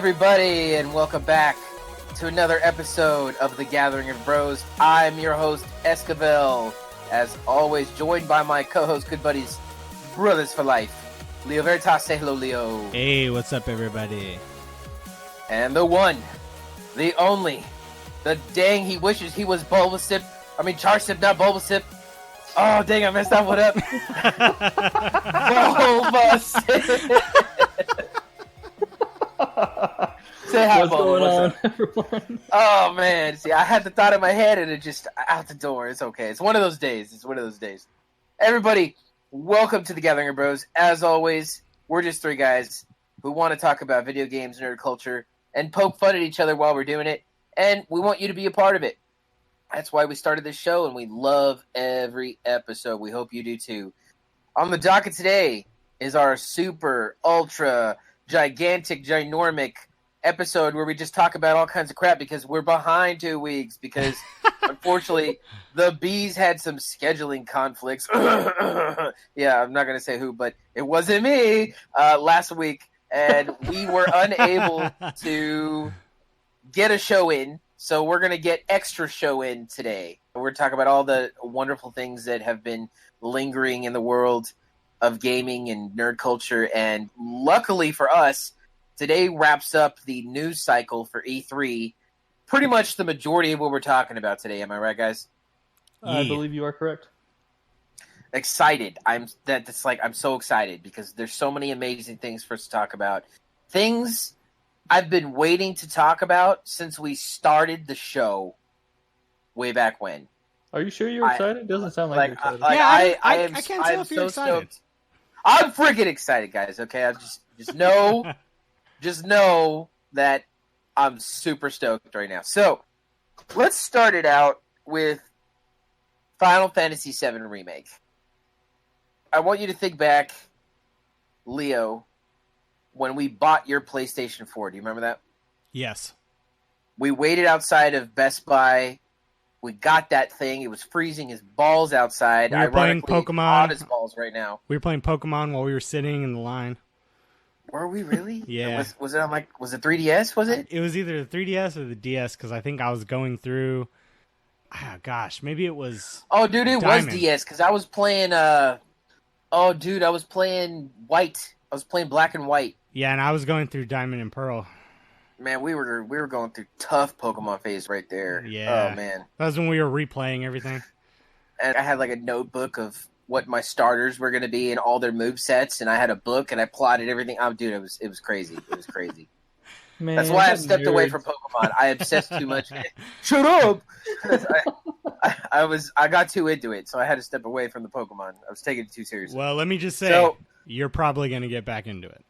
everybody, and welcome back to another episode of The Gathering of Bros. I'm your host, Esquivel, as always, joined by my co-host, good buddies, brothers for life, Leo Veritas. Say hello, Leo. Hey, what's up, everybody? And the one, the only, the dang he wishes he was Bulbasip. I mean, Charsip, not Bulbasip. Oh, dang, I messed that one up. Bulbasip. Say hi, What's going on, everyone? Oh man, see, I had the thought in my head and it just out the door. It's okay. It's one of those days. Everybody, welcome to the Gathering of Bros. As always, we're just three guys who want to talk about video games, nerd culture, and poke fun at each other while we're doing it. And we want you to be a part of it. That's why we started this show, and we love every episode. We hope you do too. On the docket today is our super, ultra, gigantic, ginormic episode where we just talk about all kinds of crap because we're behind 2 weeks because unfortunately the bees had some scheduling conflicts. Yeah, I'm not going to say who, but it wasn't me last week, and we were unable to get a show in, so we're going to get extra show in today. We're talking about all the wonderful things that have been lingering in the world of gaming and nerd culture, and luckily for us, today wraps up the news cycle for E3. Pretty much the majority of what we're talking about today. Am I right, guys? I believe you are correct. Excited. I'm so excited because there's so many amazing things for us to talk about. Things I've been waiting to talk about since we started the show way back when. Are you sure you're excited? Doesn't sound like you're excited. I can't tell if you're excited. Stoked. I'm freaking excited, guys. Okay, I just know. Just know that I'm super stoked right now. So, let's start it out with Final Fantasy VII Remake. I want you to think back, Leo, when we bought your PlayStation 4. Do you remember that? Yes. We waited outside of Best Buy. We got that thing. It was freezing his balls outside. We were playing Pokemon. Hot as balls right now. We were playing Pokemon while we were sitting in the line. Were we really? Yeah. Was it on was it 3DS? Was it? It was either the 3DS or the DS because I think I was going through. Maybe it was. Oh, dude, it Diamond. was DS because I was playing. I was playing White. I was playing Black and White. Yeah, and I was going through Diamond and Pearl. Man, we were going through tough Pokemon phase right there. Yeah. Oh man. That was when we were replaying everything. And I had like a notebook of what my starters were going to be and all their movesets, and I had a book and I plotted everything. Oh, dude, it was crazy. It was crazy. Man, that's why I've stepped away from Pokemon. I obsessed too much. Shut up! I got too into it, so I had to step away from the Pokemon. I was taking it too seriously. Well, let me just say, you're probably going to get back into it.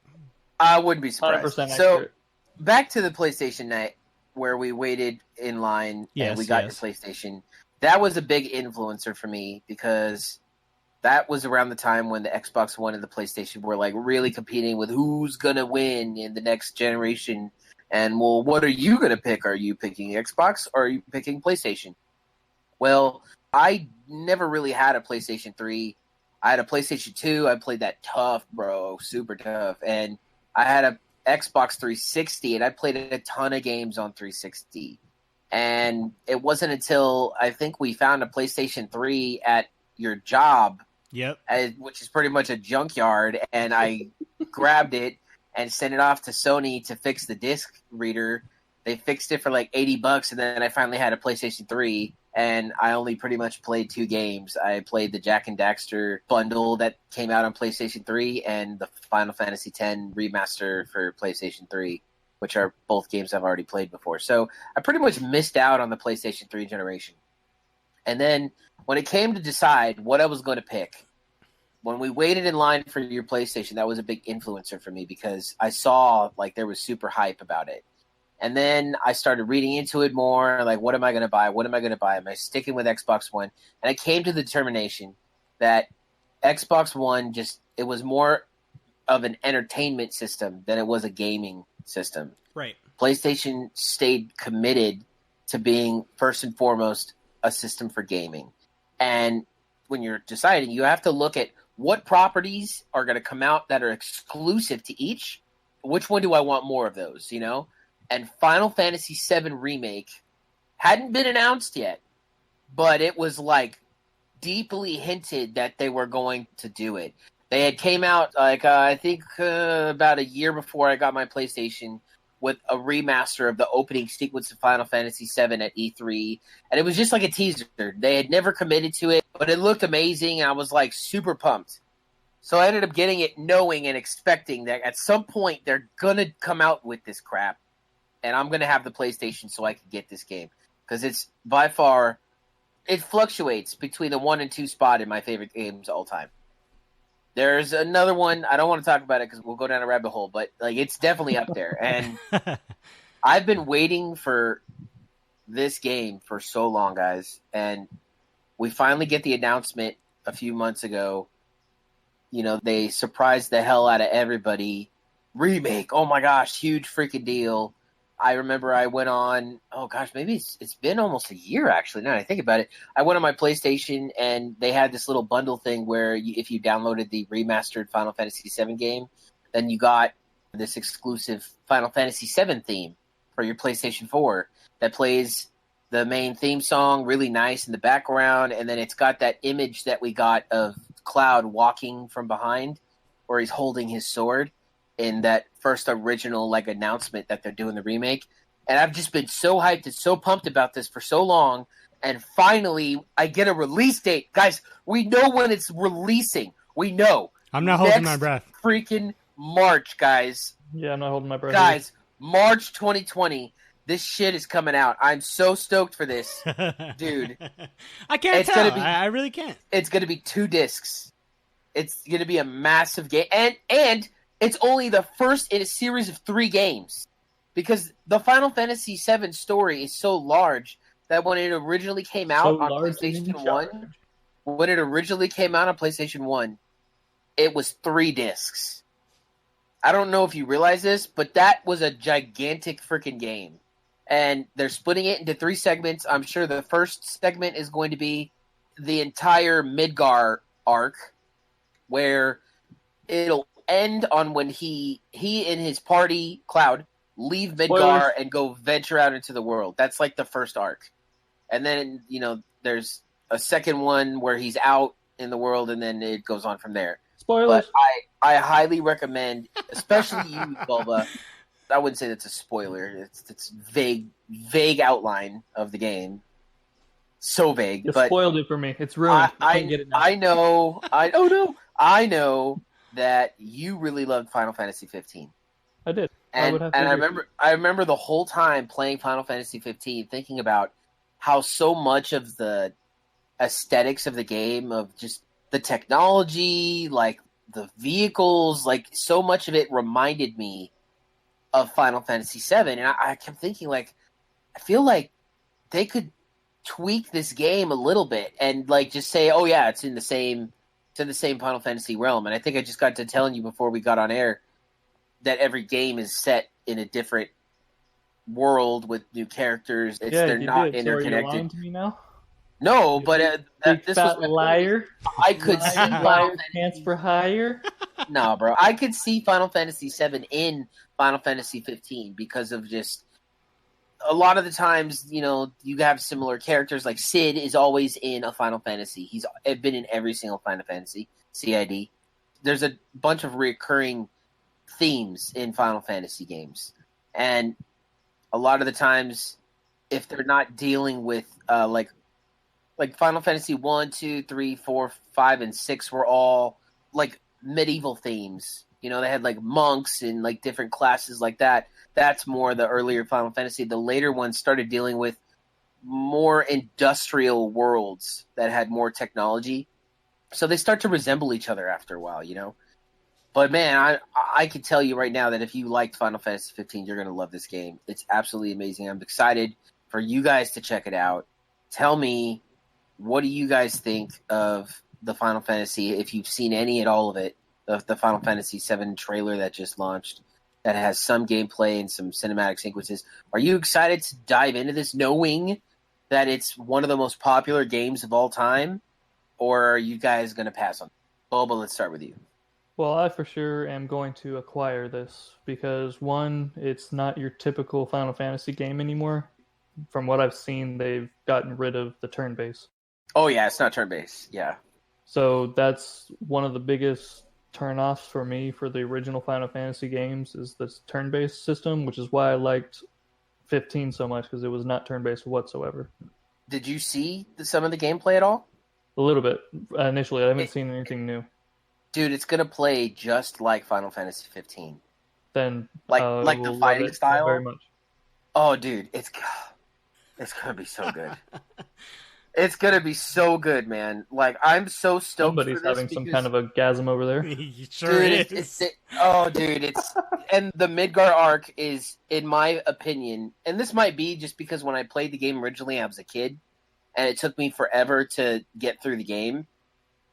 I wouldn't be surprised. 100% so, accurate. Back to the PlayStation night where we waited in line and we got your PlayStation. That was a big influencer for me because that was around the time when the Xbox One and the PlayStation were like really competing with who's going to win in the next generation. And, well, what are you going to pick? Are you picking Xbox or are you picking PlayStation? Well, I never really had a PlayStation 3. I had a PlayStation 2. I played that tough, bro, super tough. And I had a Xbox 360, and I played a ton of games on 360. And it wasn't until I think we found a PlayStation 3 at your job, yep, which is pretty much a junkyard, and I grabbed it and sent it off to Sony to fix the disc reader. They fixed it for like $80, and then I finally had a PlayStation 3, and I only pretty much played 2 games. I played the Jak and Daxter bundle that came out on PlayStation 3 and the Final Fantasy X remaster for PlayStation 3, which are both games I've already played before. So I pretty much missed out on the PlayStation 3 generation. And then when it came to decide what I was going to pick, when we waited in line for your PlayStation, that was a big influencer for me because I saw like there was super hype about it. And then I started reading into it more, like, what am I going to buy? What am I going to buy? Am I sticking with Xbox One? And I came to the determination that Xbox One it was more of an entertainment system than it was a gaming system. Right. PlayStation stayed committed to being, first and foremost, a system for gaming. And when you're deciding, you have to look at what properties are going to come out that are exclusive to each, which one do I want more of those, you know? And Final Fantasy VII Remake hadn't been announced yet, but it was like deeply hinted that they were going to do it. They had came out like I think about a year before I got my PlayStation with a remaster of the opening sequence of Final Fantasy VII at E3, and it was just like a teaser. They had never committed to it, but it looked amazing, and I was like super pumped. So I ended up getting it knowing and expecting that at some point they're going to come out with this crap, and I'm going to have the PlayStation so I can get this game. Because it's by far, it fluctuates between the 1 and 2 spot in my favorite games all time. There's another one, I don't want to talk about it because we'll go down a rabbit hole, but like it's definitely up there. And I've been waiting for this game for so long, guys. And we finally get the announcement a few months ago. You know, they surprised the hell out of everybody. Remake, oh my gosh, huge freaking deal. I remember I went on, oh gosh, maybe it's been almost a year actually, now that I think about it. I went on my PlayStation and they had this little bundle thing where if you downloaded the remastered Final Fantasy VII game, then you got this exclusive Final Fantasy VII theme for your PlayStation 4 that plays the main theme song really nice in the background, and then it's got that image that we got of Cloud walking from behind where he's holding his sword in that first original like announcement that they're doing the remake. And I've just been so hyped and so pumped about this for so long, and finally I get a release date. Guys, we know when it's releasing. We know. I'm not holding my breath. Freaking March, guys. Yeah, I'm not holding my breath. Guys, March 2020. This shit is coming out. I'm so stoked for this. Dude. I can't tell. I really can't. It's going to be 2 discs. It's going to be a massive game. And it's only the first in a series of 3 games. Because the Final Fantasy VII story is so large that when it originally came out on PlayStation 1, it was 3 discs. I don't know if you realize this, but that was a gigantic freaking game. And they're splitting it into 3 segments. I'm sure the first segment is going to be the entire Midgar arc, where it'll end on when he and his party, Cloud, leave Midgar and go venture out into the world. That's like the first arc. And then, you know, there's a second one where he's out in the world, and then it goes on from there. Spoilers. But I highly recommend, especially you, Bulba. I wouldn't say that's a spoiler. It's vague outline of the game. So vague. You but spoiled it for me. It's ruined. I can't get it now. I know that you really loved Final Fantasy 15. I did. And I remember the whole time playing Final Fantasy 15 thinking about how so much of the aesthetics of the game, of just the technology, like the vehicles, like so much of it reminded me of Final Fantasy VII. And I kept thinking, like, I feel like they could tweak this game a little bit and like just say, oh yeah, it's in the same Final Fantasy realm. And I think I just got to telling you before we got on air that every game is set in a different world with new characters. They're not interconnected. So are you lying to me now? No, but this was my liar. I could see liar pants for hire. No, bro. I could see Final Fantasy VII in Final Fantasy 15 because of just a lot of the times, you know, you have similar characters. Like Sid is always in a Final Fantasy. He's been in every single Final Fantasy, CID. There's a bunch of recurring themes in Final Fantasy games. And a lot of the times, if they're not dealing with, like Final Fantasy 1, 2, 3, 4, 5, and 6 were all, like, medieval themes. You know, they had, like, monks and, like, different classes like that. That's more the earlier Final Fantasy. The later ones started dealing with more industrial worlds that had more technology. So they start to resemble each other after a while, you know? But, man, I can tell you right now that if you liked Final Fantasy 15, you're going to love this game. It's absolutely amazing. I'm excited for you guys to check it out. Tell me, what do you guys think of the Final Fantasy, if you've seen any at all of it, of the Final Fantasy VII trailer that just launched, that has some gameplay and some cinematic sequences? Are you excited to dive into this knowing that it's one of the most popular games of all time? Or are you guys going to pass on it? Boba, let's start with you. Well, I for sure am going to acquire this because one, it's not your typical Final Fantasy game anymore. From what I've seen, they've gotten rid of the turn-based. Oh yeah, it's not turn-based. Yeah. So that's one of the biggest turn-offs for me for the original Final Fantasy games is this turn-based system, which is why I liked 15 so much because it was not turn-based whatsoever. Did you see some of the gameplay at all? A little bit initially. I haven't seen anything new. Dude, it's gonna play just like Final Fantasy 15. Then like the fighting style. very much. Oh, dude, it's gonna be so good. It's gonna be so good, man. Like I'm so stoked. Somebody's for this having some kind of a gasm over there. He sure dude, is. Dude, it's and the Midgar arc is, in my opinion, and this might be just because when I played the game originally, I was a kid, and it took me forever to get through the game.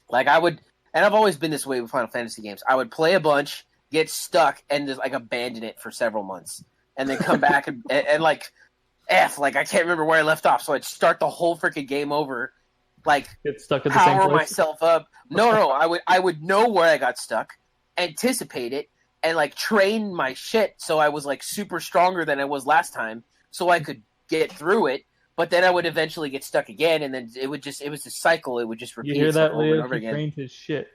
Like I would, and I've always been this way with Final Fantasy games. I would play a bunch, get stuck, and just like abandon it for several months, and then come back and like like I can't remember where I left off, so I'd start the whole freaking game over, like get stuck at the same power place. myself up. No, I would know where I got stuck, anticipate it, and like train my shit so I was like super stronger than I was last time, so I could get through it. But then I would eventually get stuck again, and then it was a cycle. It would just repeat You hear that, over and Leo? over He again. trained his shit.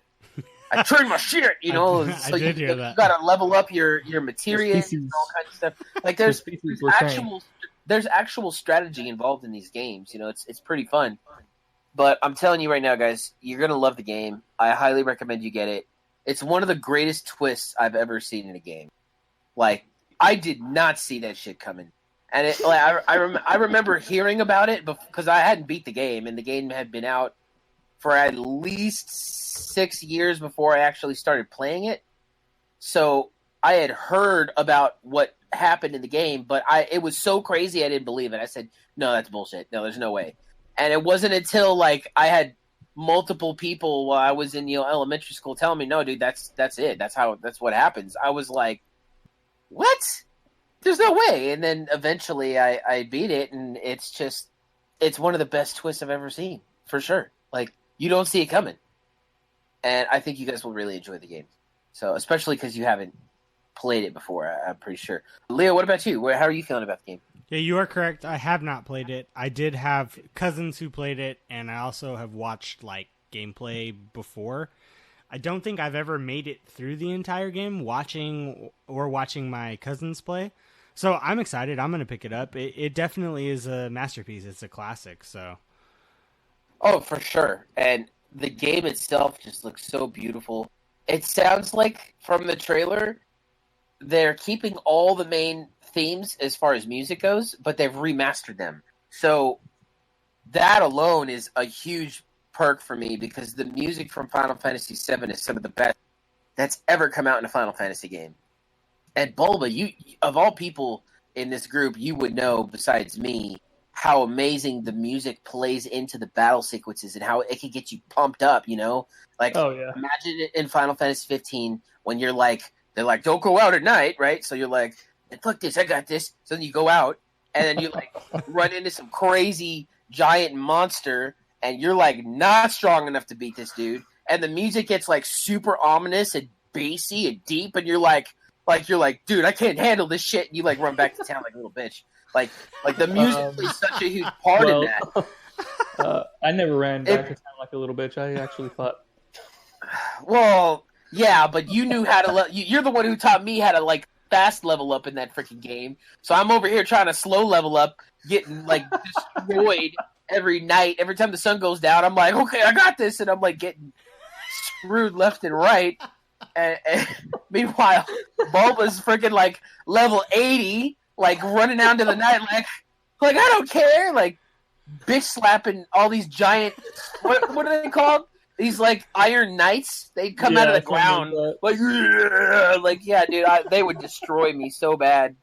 I trained my shit, you know. I did hear that. You got to level up your materia Species. and all kinds of stuff. Like there's species were trained. there's actual strategy involved in these games. You know, it's pretty fun. But I'm telling you right now, guys, you're gonna love the game. I highly recommend you get it. It's one of the greatest twists I've ever seen in a game. Like I did not see that shit coming. And it, like, I remember hearing about it because I hadn't beat the game, and the game had been out for at least 6 years before I actually started playing it. So I had heard about what happened in the game, but it was so crazy I didn't believe it. I said, no, that's bullshit. No, there's no way. And it wasn't until like I had multiple people while I was in elementary school telling me, no, dude, that's it. That's what happens. I was like, what? There's no way. And then eventually I beat it, and it's one of the best twists I've ever seen, for sure. Like, you don't see it coming. And I think you guys will really enjoy the game. So, especially because you haven't played it before, I'm pretty sure. Leo, what about you? How are you feeling about the game? Yeah, you are correct. I have not played it. I did have cousins who played it, and I also have watched, like, gameplay before. I don't think I've ever made it through the entire game watching my cousins play. So I'm excited. I'm going to pick it up. It definitely is a masterpiece. It's a classic, so. Oh, for sure. And the game itself just looks so beautiful. It sounds like, from the trailer, they're keeping all the main themes as far as music goes, but they've remastered them. So that alone is a huge perk for me, because the music from Final Fantasy VII is some of the best that's ever come out in a Final Fantasy game. And Bulba, you of all people in this group, you would know, besides me, how amazing the music plays into the battle sequences and how it can get you pumped up, you know? Like, oh, yeah. Imagine it in Final Fantasy 15 when they're like, don't go out at night, right? So you're like, fuck this, I got this. So then you go out, and then you like run into some crazy giant monster, and you're like not strong enough to beat this dude. And the music gets like super ominous and bassy and deep, and you're like, dude, I can't handle this shit. And you like run back to town like a little bitch. Like the music plays such a huge part in that. I never ran back to town like a little bitch. I actually fought. Well, yeah, but you knew how to. You're the one who taught me how to like fast level up in that freaking game. So I'm over here trying to slow level up, getting like destroyed every night. Every time the sun goes down, I'm like, okay, I got this, and I'm like getting screwed left and right. And meanwhile, Bulba's freaking like level 80, like running out into the night, like I don't care, like bitch slapping all these giant. What are they called? These like Iron Knights. They come out of the ground, like yeah, dude. They would destroy me so bad.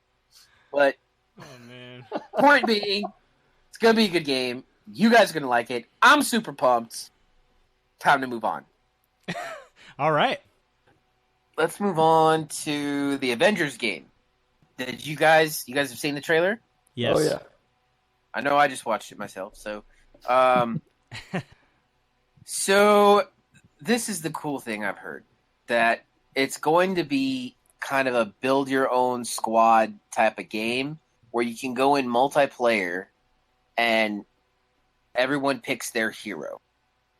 But oh man, point being, it's gonna be a good game. You guys are gonna like it. I'm super pumped. Time to move on. All right. Let's move on to the Avengers game. Did you guys have seen the trailer? Yes. Oh yeah. I know I just watched it myself. So, so this is the cool thing I've heard, that it's going to be kind of a build your own squad type of game where you can go in multiplayer and everyone picks their hero.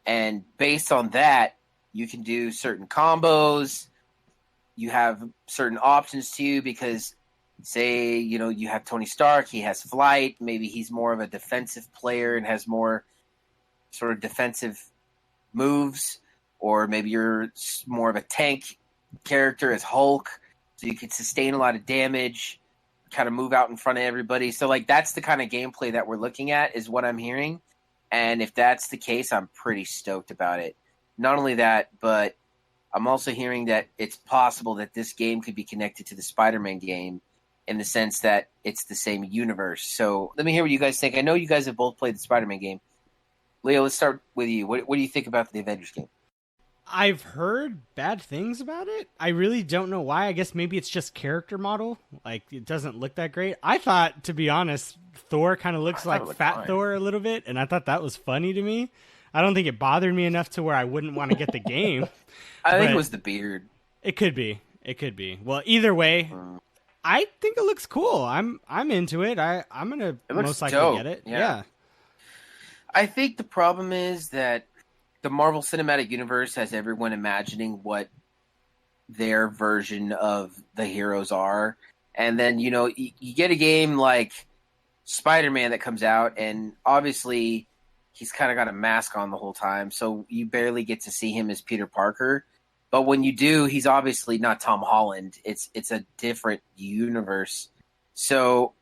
And based on that, you can do certain combos. You have certain options too, because say, you have Tony Stark, he has flight. Maybe he's more of a defensive player and has more sort of defensive moves. Or maybe you're more of a tank character as Hulk. So you can sustain a lot of damage, kind of move out in front of everybody. So that's the kind of gameplay that we're looking at is what I'm hearing. And if that's the case, I'm pretty stoked about it. Not only that, but I'm also hearing that it's possible that this game could be connected to the Spider-Man game in the sense that it's the same universe. So let me hear what you guys think. I know you guys have both played the Spider-Man game. Leo, let's start with you. What do you think about the Avengers game? I've heard bad things about it. I really don't know why. I guess maybe it's just character model. It doesn't look that great. I thought, to be honest, Thor kind of looks like Fat fine. Thor a little bit, and I thought that was funny to me. I don't think it bothered me enough to where I wouldn't want to get the game. I think it was the beard. It could be. Well, either way, I think it looks cool. I'm into it. I'm gonna most likely dope. Get it. Yeah. I think the problem is that the Marvel Cinematic Universe has everyone imagining what their version of the heroes are. And then, you get a game like Spider-Man that comes out, and obviously he's kind of got a mask on the whole time, so you barely get to see him as Peter Parker. But when you do, he's obviously not Tom Holland. It's a different universe. So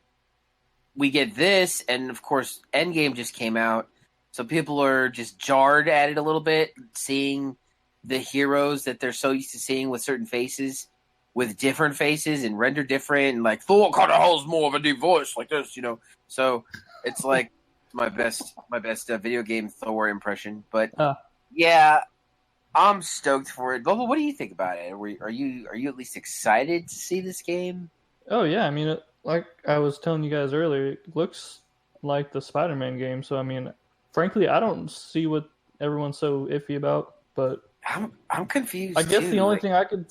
we get this, and of course, Endgame just came out. So people are just jarred at it a little bit, seeing the heroes that they're so used to seeing with certain faces, with different faces and rendered different. And Thor kind of has more of a deep voice like this, So it's my best video game Thor impression. But yeah, I'm stoked for it. Bobo, what do you think about it? Are you at least excited to see this game? Oh yeah, I mean, like I was telling you guys earlier, it looks like the Spider-Man game. So I mean, frankly, I don't see what everyone's so iffy about. But I'm confused. I guess the only thing I could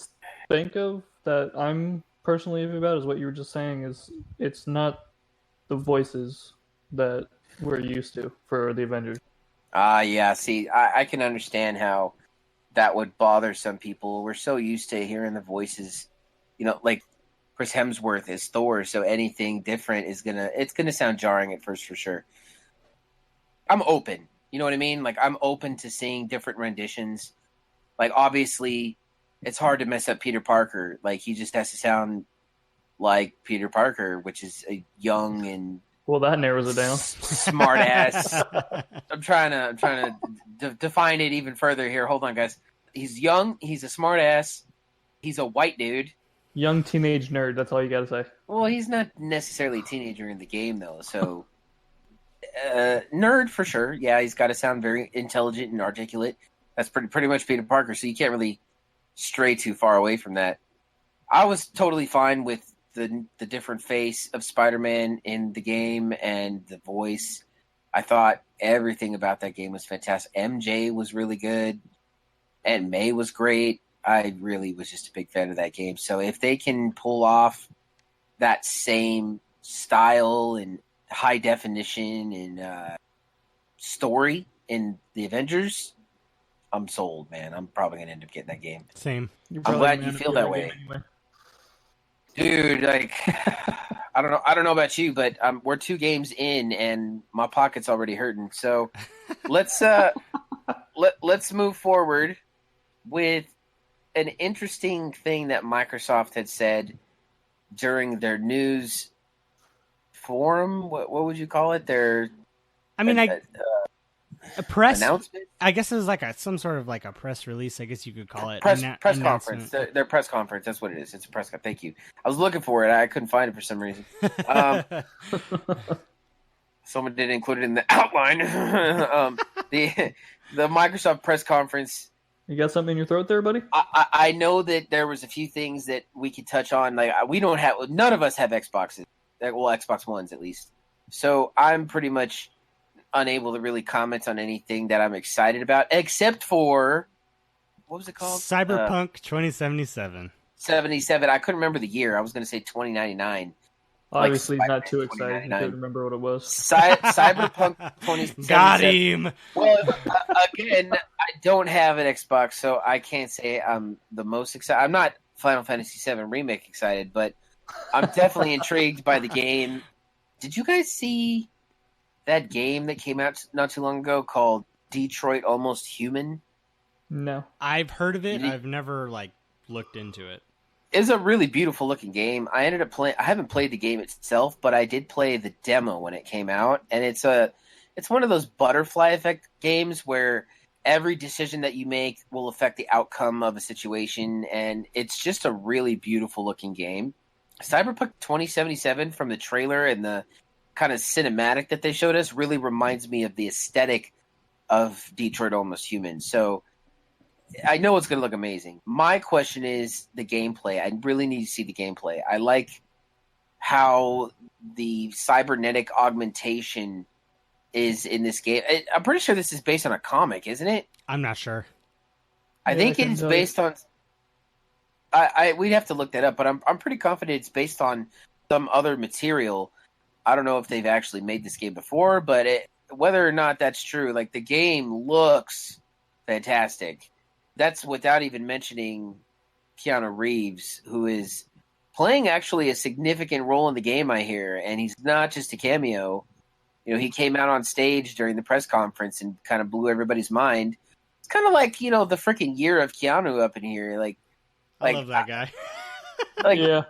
think of that I'm personally iffy about is what you were just saying. Is it's not the voices that we're used to for the Avengers. Yeah. See, I can understand how that would bother some people. We're so used to hearing the voices, like Chris Hemsworth is Thor, so anything different is gonna sound jarring at first for sure. I'm open. You know what I mean? I'm open to seeing different renditions. Obviously, it's hard to mess up Peter Parker. He just has to sound like Peter Parker, which is a young and that narrows it down. Smart ass. I'm trying to define it even further here. Hold on, guys. He's young. He's a smart ass. He's a white dude. Young teenage nerd. That's all you got to say. Well, he's not necessarily a teenager in the game, though. So, nerd for sure. Yeah, he's got to sound very intelligent and articulate. That's pretty much Peter Parker. So you can't really stray too far away from that. I was totally fine with the different face of Spider-Man in the game and the voice. I thought everything about that game was fantastic. MJ was really good. Aunt May was great. I really was just a big fan of that game. So if they can pull off that same style and high definition and story in the Avengers, I'm sold, man. I'm probably gonna end up getting that game. Same. I'm glad you feel that way. Anyway. Dude, I don't know about you, but we're 2 games in and my pocket's already hurting. So let's move forward with an interesting thing that Microsoft had said during their news forum. What would you call it? A press announcement? I guess it was some sort of a press release. I guess you could call it press conference. Their press conference. That's what it is. It's a press conference. Thank you. I was looking for it. I couldn't find it for some reason. Someone didn't include it in the outline. The Microsoft press conference. You got something in your throat there, buddy? I know that there was a few things that we could touch on. None of us have Xboxes. Well, Xbox Ones at least. So I'm pretty much unable to really comment on anything that I'm excited about, except for what was it called? Cyberpunk 2077. 77. I couldn't remember the year. I was going to say 2099. Obviously, like not too excited. You couldn't remember what it was. Cyberpunk 2077. Got him. Well, again, I don't have an Xbox, so I can't say I'm the most excited. I'm not Final Fantasy VII Remake excited, but I'm definitely intrigued by the game. Did you guys see that game that came out not too long ago called Detroit Almost Human? No. I've heard of it. I've never looked into it. It's a really beautiful looking game. I ended up playing. I haven't played the game itself, but I did play the demo when it came out, and it's one of those butterfly effect games where every decision that you make will affect the outcome of a situation, and it's just a really beautiful looking game. Cyberpunk 2077 from the trailer and the kind of cinematic that they showed us really reminds me of the aesthetic of Detroit Almost Human. So I know it's going to look amazing. My question is the gameplay. I really need to see the gameplay. I like how the cybernetic augmentation is in this game. I'm pretty sure this is based on a comic, isn't it? I'm not sure. I think it's based on... we'd have to look that up, but I'm pretty confident it's based on some other material. I don't know if they've actually made this game before, but whether or not that's true, the game looks fantastic. That's without even mentioning Keanu Reeves, who is playing actually a significant role in the game, I hear, and he's not just a cameo. He came out on stage during the press conference and kind of blew everybody's mind. It's kind of like, the freaking year of Keanu up in here. I love that guy. Yeah.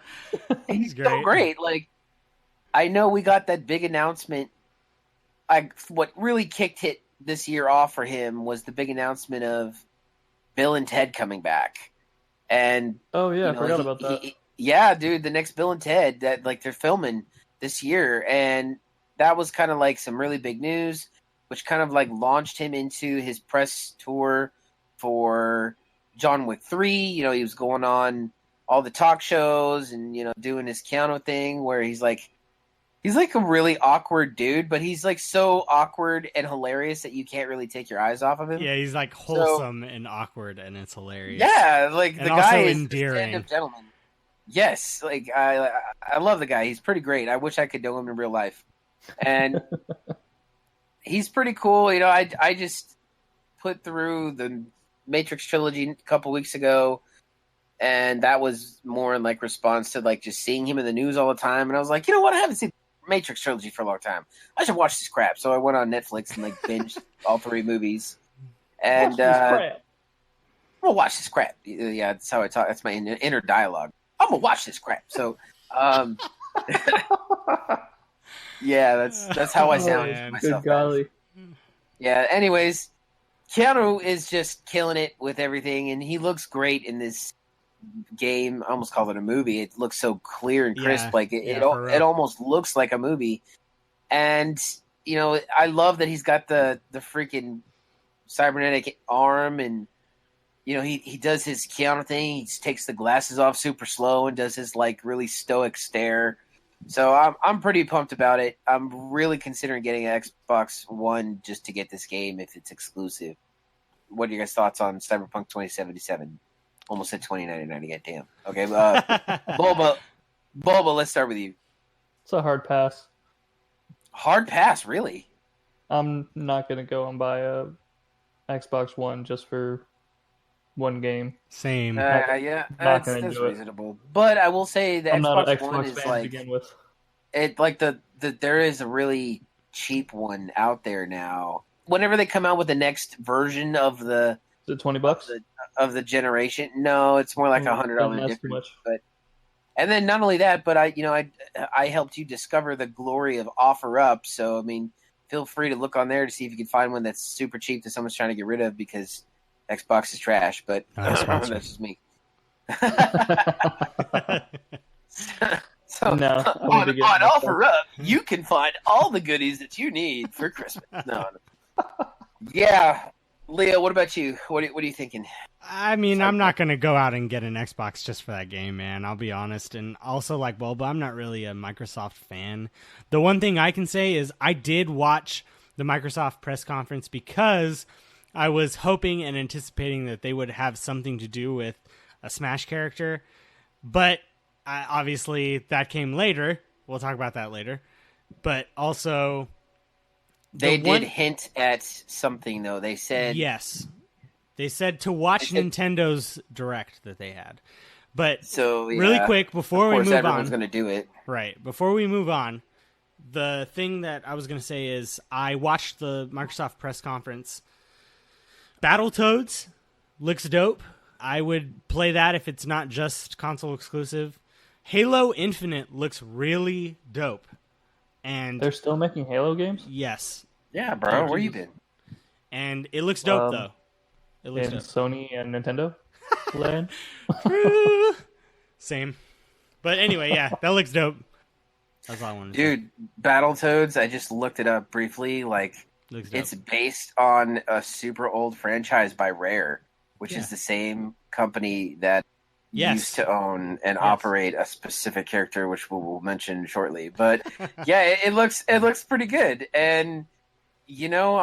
He's great. So great. I know we got that big announcement. What really kicked it this year off for him was the big announcement of Bill and Ted coming back. And oh yeah, I forgot about that. Yeah, dude, the next Bill and Ted that they're filming this year, and that was kind of some really big news, which kind of launched him into his press tour for John Wick 3. He was going on all the talk shows and doing his Keanu thing where he's a really awkward dude, but he's so awkward and hilarious that you can't really take your eyes off of him. Yeah, he's wholesome and awkward, and it's hilarious. Yeah, the guy is endearing. A stand-up gentleman. Yes, I love the guy. He's pretty great. I wish I could know him in real life, and he's pretty cool. I just put through the Matrix trilogy a couple weeks ago, and that was more in response to just seeing him in the news all the time. And I was like, you know what? I haven't seen Matrix trilogy for a long time. I should watch this crap. So I went on Netflix and binged all 3 movies. And I'm gonna watch this crap. Yeah, that's how I talk. That's my inner dialogue. I'm gonna watch this crap. So, yeah, that's how I sound to myself. Good golly. Yeah. Anyways, Keanu is just killing it with everything, and he looks great in this game. I almost called it a movie. It looks so clear and crisp. It almost looks like a movie. And I love that he's got the freaking cybernetic arm, and he does his Keanu thing. He just takes the glasses off super slow and does his really stoic stare. So I'm pretty pumped about it. I'm really considering getting an Xbox One just to get this game if it's exclusive. What are your guys' thoughts on Cyberpunk 2077? Almost said 2099 again. Damn. Okay, Boba, let's start with you. It's a hard pass. Hard pass, really? I'm not gonna go and buy a Xbox One just for one game. Same. Yeah, that's reasonable. But I will say that Xbox One is fan to begin with. There is a really cheap one out there now. Whenever they come out with the next version of the is it $20 of the generation, no, it's more like $100 difference. But and then not only that, but I helped you discover the glory of OfferUp. So I mean, feel free to look on there to see if you can find one that's super cheap that someone's trying to get rid of because Xbox is trash. But that's just me. So no, on OfferUp, you can find all the goodies that you need for Christmas. No. Yeah, Leo, what about you? What are you thinking? I mean, I'm not going to go out and get an Xbox just for that game, man. I'll be honest. And also, but I'm not really a Microsoft fan. The one thing I can say is I did watch the Microsoft press conference because I was hoping and anticipating that they would have something to do with a Smash character, but obviously that came later. We'll talk about that later. But also, they did hint at something though. They said yes. They said to watch Nintendo's Direct that they had. But really quick before we move on, everyone's going to do it. Right. Before we move on, the thing that I was going to say is I watched the Microsoft press conference. Battletoads looks dope. I would play that if it's not just console exclusive. Halo Infinite looks really dope. And they're still making Halo games? Yes. Yeah, bro. Where you been? And it looks dope, though. It looks dope. Sony and Nintendo land? Same. But anyway, yeah, that looks dope. That's all I wanted to say. Dude, Battletoads, I just looked it up briefly. Like, it's based on a super old franchise by Rare, which is the same company that used to own and operate a specific character, which we'll mention shortly. But yeah, it looks pretty good. And you know,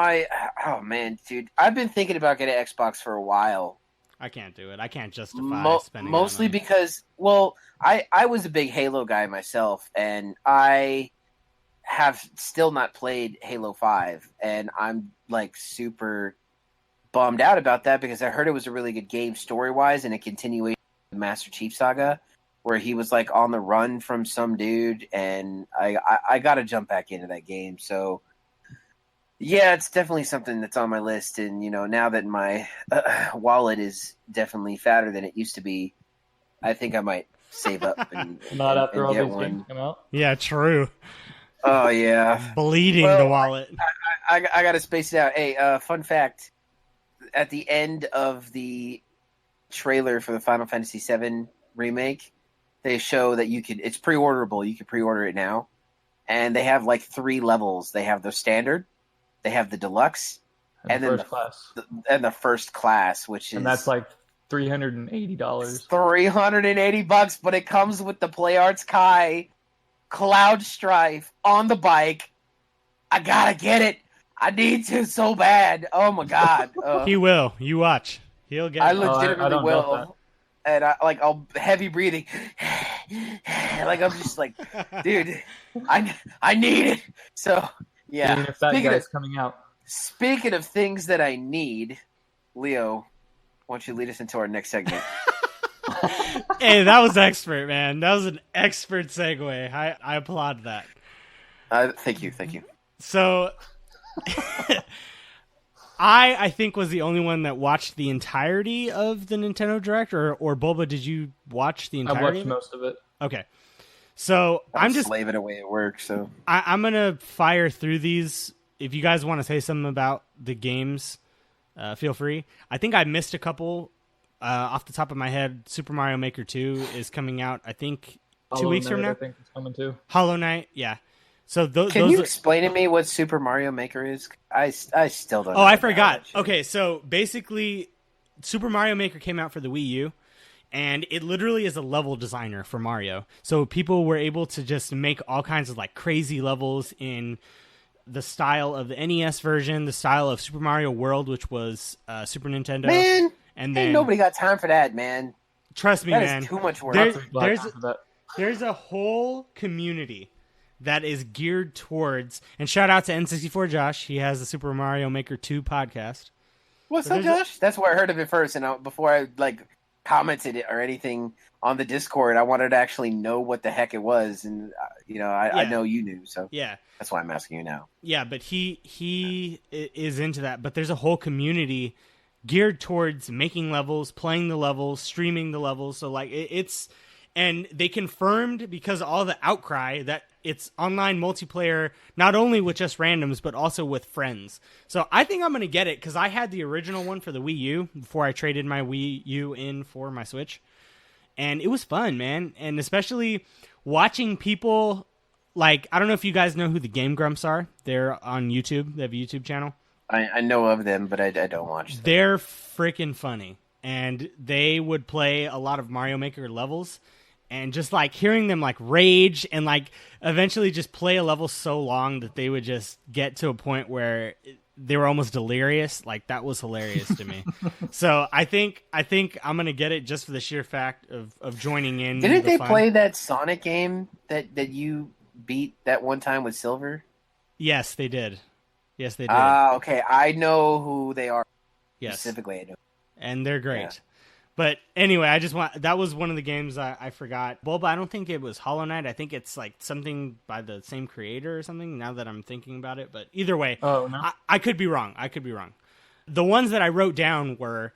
oh man, dude, I've been thinking about getting an Xbox for a while. I can't do it. I can't justify spending mostly because, well, I was a big Halo guy myself, and I have still not played Halo 5, and I'm like super bummed out about that because I heard it was a really good game story-wise and a continuation of the Master Chief Saga where he was like on the run from some dude, and I got to jump back into that game. So yeah, it's definitely something that's on my list, and you know, now that my wallet is definitely fatter than it used to be, I think I might save up and not after all get these one. games come out. Yeah, true. Oh yeah, bleeding the wallet. I got to space it out. Hey, fun fact: at the end of the trailer for the Final Fantasy VII remake, they show that it's pre-orderable. You can pre-order it now, and they have like 3 levels. They have the standard. They have the deluxe, and then the first class, and that's like $380. $380, but it comes with the PlayArts Kai Cloud Strife on the bike. I gotta get it. I need to so bad. Oh my god. He will. You watch. He'll get it. I legitimately will. And I'll heavy breathing. Like I'm just like, dude, I need it. So yeah. If that guy's coming out. Speaking of things that I need, Leo, why don't you lead us into our next segment? Hey, that was expert, man. That was an expert segue. I applaud that. Thank you. So, I think was the only one that watched the entirety of the Nintendo Direct, or Bulba, did you watch the entirety? I watched most of it. Okay. So I'm just slaving away at work. So I'm gonna fire through these. If you guys want to say something about the games, feel free. I think I missed a couple off the top of my head. Super Mario Maker 2 is coming out. I think 2 weeks from now. I think it's coming too. Hollow Knight, yeah. So can you explain to me what Super Mario Maker is? I still don't know. Oh, I forgot. Okay, so basically, Super Mario Maker came out for the Wii U. And it literally is a level designer for Mario. So people were able to just make all kinds of like crazy levels in the style of the NES version, the style of Super Mario World, which was Super Nintendo. Man, and then ain't nobody got time for that, man. Trust me, man. Is too much work. There's a whole community that is geared towards, and shout out to N64 Josh. He has the Super Mario Maker 2 podcast. What's up, Josh? That's where I heard of it first, and before I commented it or anything on the Discord, I wanted to actually know what the heck it was, and I know you knew, so yeah, that's why I'm asking you now. Yeah, but he is into that. But there's a whole community geared towards making levels, playing the levels, streaming the levels. So like it's, and they confirmed because of all the outcry that it's online multiplayer, not only with just randoms, but also with friends. So I think I'm going to get it because I had the original one for the Wii U before I traded my Wii U in for my Switch. And it was fun, man. And especially watching people, like, I don't know if you guys know who the Game Grumps are. They're on YouTube. They have a YouTube channel. I know of them, but I don't watch them. They're freaking funny. And they would play a lot of Mario Maker levels. And just like hearing them like rage and like eventually just play a level so long that they would just get to a point where they were almost delirious. Like, that was hilarious to me. So I think I'm gonna get it just for the sheer fact of joining in. Didn't they fun. play that Sonic game that you beat that one time with Silver? Yes, they did. Yes, they did. Okay. I know who they are. Yes, Specifically, I know. And they're great. Yeah. But anyway, that was one of the games I forgot. Bulba, I don't think it was Hollow Knight. I think it's like something by the same creator or something, now that I'm thinking about it. But either way, Oh, no. I could be wrong. The ones that I wrote down were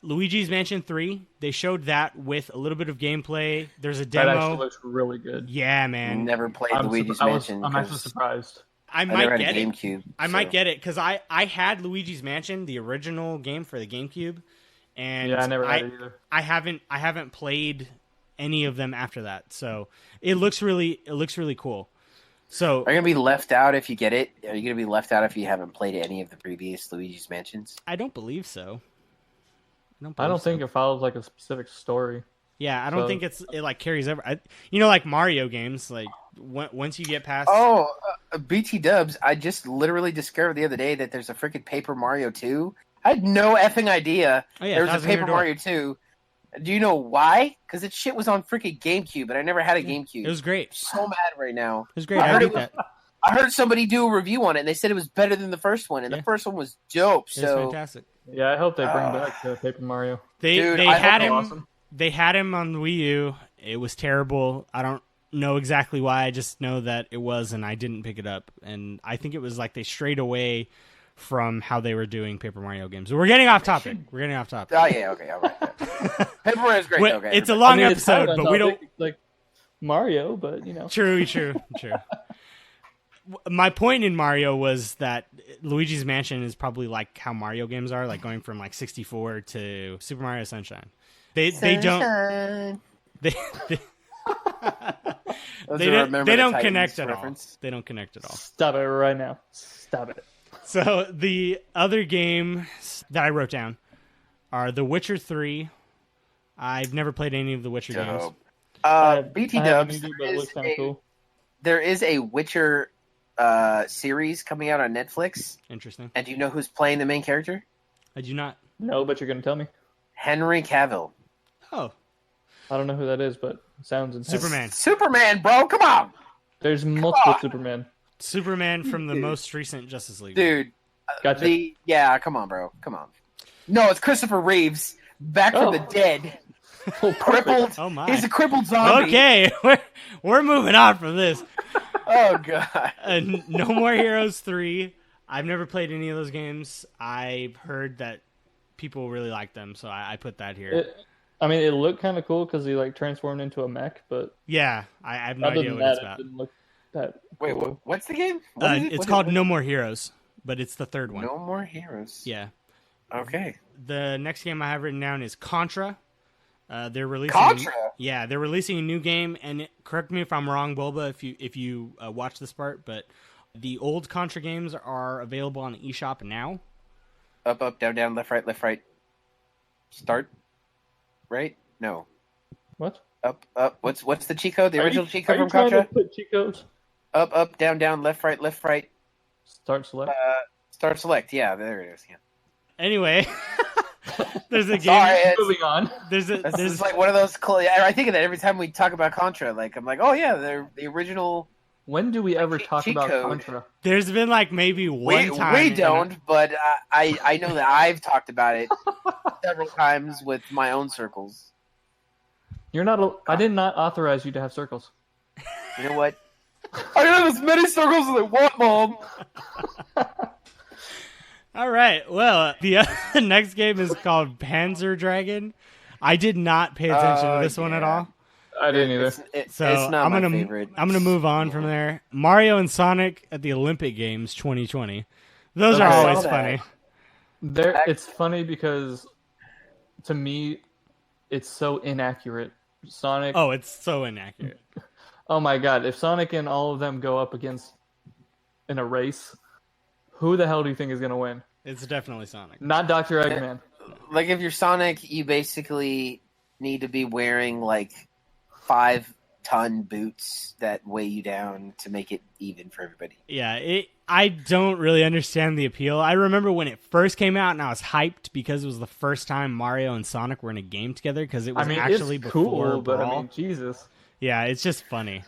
Luigi's Mansion 3. They showed that with a little bit of gameplay. There's a demo. That actually looks really good. Yeah, man. Never played Luigi's Mansion. I'm actually surprised. I never might had get a it. GameCube. I might get it because I had Luigi's Mansion, the original game for the GameCube. And Yeah, I never had it either. I haven't played any of them after that, so it looks really cool. So Are you gonna be left out if you get it? Are you gonna be left out if you haven't played any of the previous Luigi's Mansions? I don't believe so. I don't think it follows like a specific story. Yeah, I don't think it like carries over. Like Mario games, like once you get past. Oh, BT Dubs! I just literally discovered the other day that there's a freaking Paper Mario 2. I had no effing idea there was a Paper Mario 2. Do you know why? Because that shit was on freaking GameCube, and I never had a GameCube. It was great. I'm so mad right now. It was great. I heard somebody do a review on it, and they said it was better than the first one, and the first one was dope. It was fantastic. Yeah, I hope they bring back Paper Mario. They had him. Awesome. They had him on the Wii U. It was terrible. I don't know exactly why. I just know that it was, and I didn't pick it up. And I think it was like they strayed away from how they were doing Paper Mario games. We're getting off topic. Oh yeah, okay, all right. Paper Mario's great. Wait, okay, it's a long episode, but we don't like Mario. But True. My point in Mario was that Luigi's Mansion is probably like how Mario games are, like going from like 64 to Super Mario Sunshine. They don't connect at all. They don't connect at all. Stop it right now. Stop it. So the other games that I wrote down are The Witcher 3. I've never played any of the Witcher games. BT Dubs, there is a Witcher series coming out on Netflix. Interesting. And do you know who's playing the main character? I do not. No, but you're going to tell me. Henry Cavill. Oh. I don't know who that is, but it sounds intense. Superman, bro, come on! There's multiple Superman. Superman from the most recent Justice League. Dude. Gotcha. Come on, bro. Come on. No, it's Christopher Reeves, back from the dead. Crippled. Oh my. He's a crippled zombie. Okay, we're moving on from this. Oh, God. No More Heroes 3. I've never played any of those games. I've heard that people really like them, so I put that here. It looked kind of cool because he like transformed into a mech, but yeah, I have no idea what it's about. It didn't look that Wait, cool. What's the game? It's called No More Heroes, but it's the third one. No More Heroes. Yeah. Okay. The next game I have written down is Contra. They're releasing Contra. They're releasing a new game, and correct me if I'm wrong, Bulba, if you watch this part, but the old Contra games are available on the eShop now. Up, down, left, right. Start. Right? No. What? Up. What's the cheat code? The original cheat code from Contra? Put cheat codes? Up, down, left, right. Start select. Start select. Yeah, there it is. Yeah. Anyway, there's a game. Sorry, moving on. There's like one of those. I think of that every time we talk about Contra. Like I'm like, oh yeah, they're the original. When do we ever talk cheat about code. Contra? There's been like maybe one time. We don't, but I know that I've talked about it several times with my own circles. You're not. I did not authorize you to have circles. You know what? I have as many circles as I want, Mom. All right. Well, the next game is called Panzer Dragoon. I did not pay attention to this one at all. I didn't either. It's not my favorite. I'm gonna move on from there. Mario and Sonic at the Olympic Games 2020. Those are always funny. It's funny because to me, it's so inaccurate. Sonic. Oh, it's so inaccurate. Oh my God! If Sonic and all of them go up against in a race, who the hell do you think is gonna win? It's definitely Sonic. Not Dr. Eggman. Like if you're Sonic, you basically need to be wearing like 5 ton boots that weigh you down to make it even for everybody. Yeah, I don't really understand the appeal. I remember when it first came out, and I was hyped because it was the first time Mario and Sonic were in a game together. Because it was actually it's before cool, but Brawl. Jesus. Yeah, it's just funny.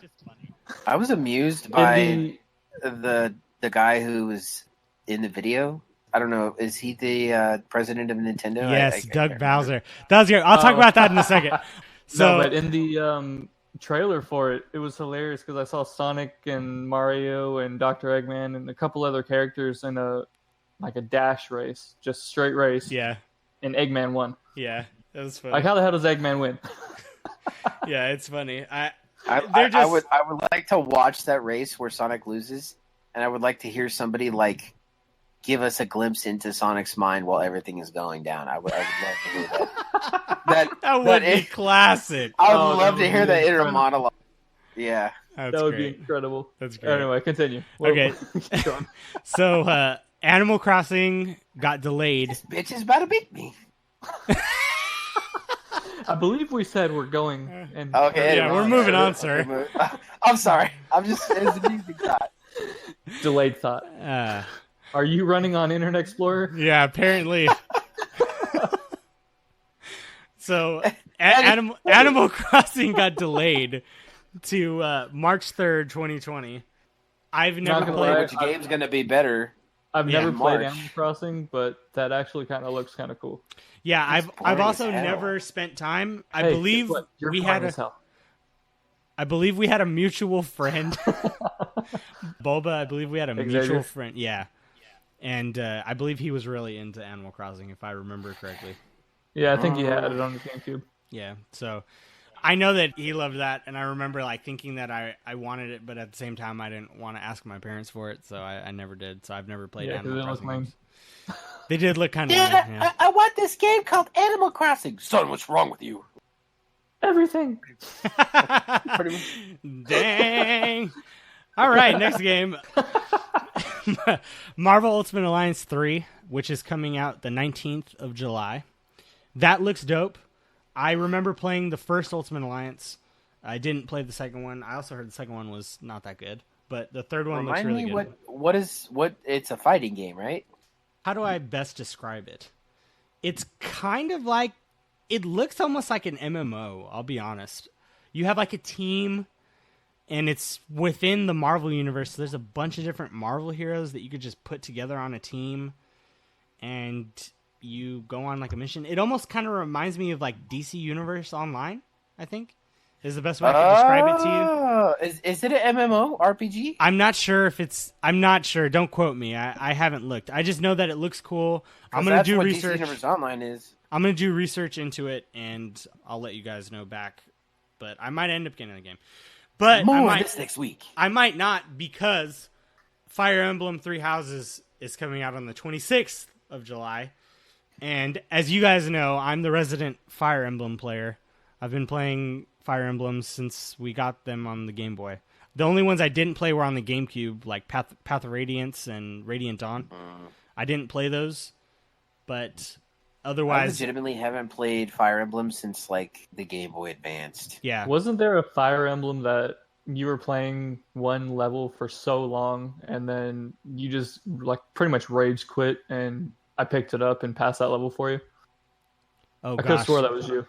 I was amused by the guy who was in the video. I don't know. Is he the president of Nintendo? Yes, Doug Bowser. That was great. I'll talk about that in a second. So, no, but in the trailer for it, it was hilarious because I saw Sonic and Mario and Dr. Eggman and a couple other characters in a dash race, just straight race. Yeah. And Eggman won. Yeah, that was funny. Like, how the hell does Eggman win? Yeah, it's funny. I would like to watch that race where Sonic loses, and I would like to hear somebody give us a glimpse into Sonic's mind while everything is going down. I would love to hear that. That would be classic. I would love to hear that inner monologue. Yeah. That would be incredible. That's great. Anyway, continue. Okay. So, Animal Crossing got delayed. This bitch is about to beat me. I believe we said we're going. Okay. Yeah, we're moving on, sir. I'm sorry. It was an easy thought. Delayed thought. Are you running on Internet Explorer? Yeah, apparently. So, Animal Crossing got delayed to March 3rd, 2020. I've never played. Which game's going to be better? I've never played Animal Crossing, but that actually kind of looks kind of cool. Yeah, I've also never spent time. I believe we had a mutual friend. Boba, I believe we had a mutual friend. Yeah. And I believe he was really into Animal Crossing, if I remember correctly. Yeah, I think he had it on the GameCube. Yeah, so I know that he loved that, and I remember thinking that I wanted it, but at the same time I didn't want to ask my parents for it, so I never did. So I've never played Animal Crossing. They did look kind of weird. Yeah. I want this game called Animal Crossing. Son, what's wrong with you? Everything. Dang. All right, next game. Marvel Ultimate Alliance 3, which is coming out the 19th of July. That looks dope. I remember playing the first Ultimate Alliance. I didn't play the second one. I also heard the second one was not that good, but the third one looks really good. What it's a fighting game, right? How do I best describe it? It's kind of it looks almost like an MMO, I'll be honest. You have a team, and it's within the Marvel universe. So there's a bunch of different Marvel heroes that you could just put together on a team, and you go on a mission. It almost kind of reminds me of DC Universe Online, I think, is the best way I can describe it to you. Is it an MMO RPG? I'm not sure if it's... I'm not sure. Don't quote me. I haven't looked. I just know that it looks cool. I'm going to do research. DC Universe Online is. I'm going to do research into it, and I'll let you guys know back. But I might end up getting the game. But more on this next week. I might not, because Fire Emblem Three Houses is coming out on the 26th of July. And as you guys know, I'm the resident Fire Emblem player. I've been playing Fire Emblems since we got them on the Game Boy. The only ones I didn't play were on the GameCube, like Path of Radiance and Radiant Dawn. I didn't play those, but otherwise... I legitimately haven't played Fire Emblem since, the Game Boy Advanced. Yeah. Wasn't there a Fire Emblem that you were playing one level for so long, and then you just, pretty much rage quit, and I picked it up and passed that level for you? Oh, I could have swore that was you.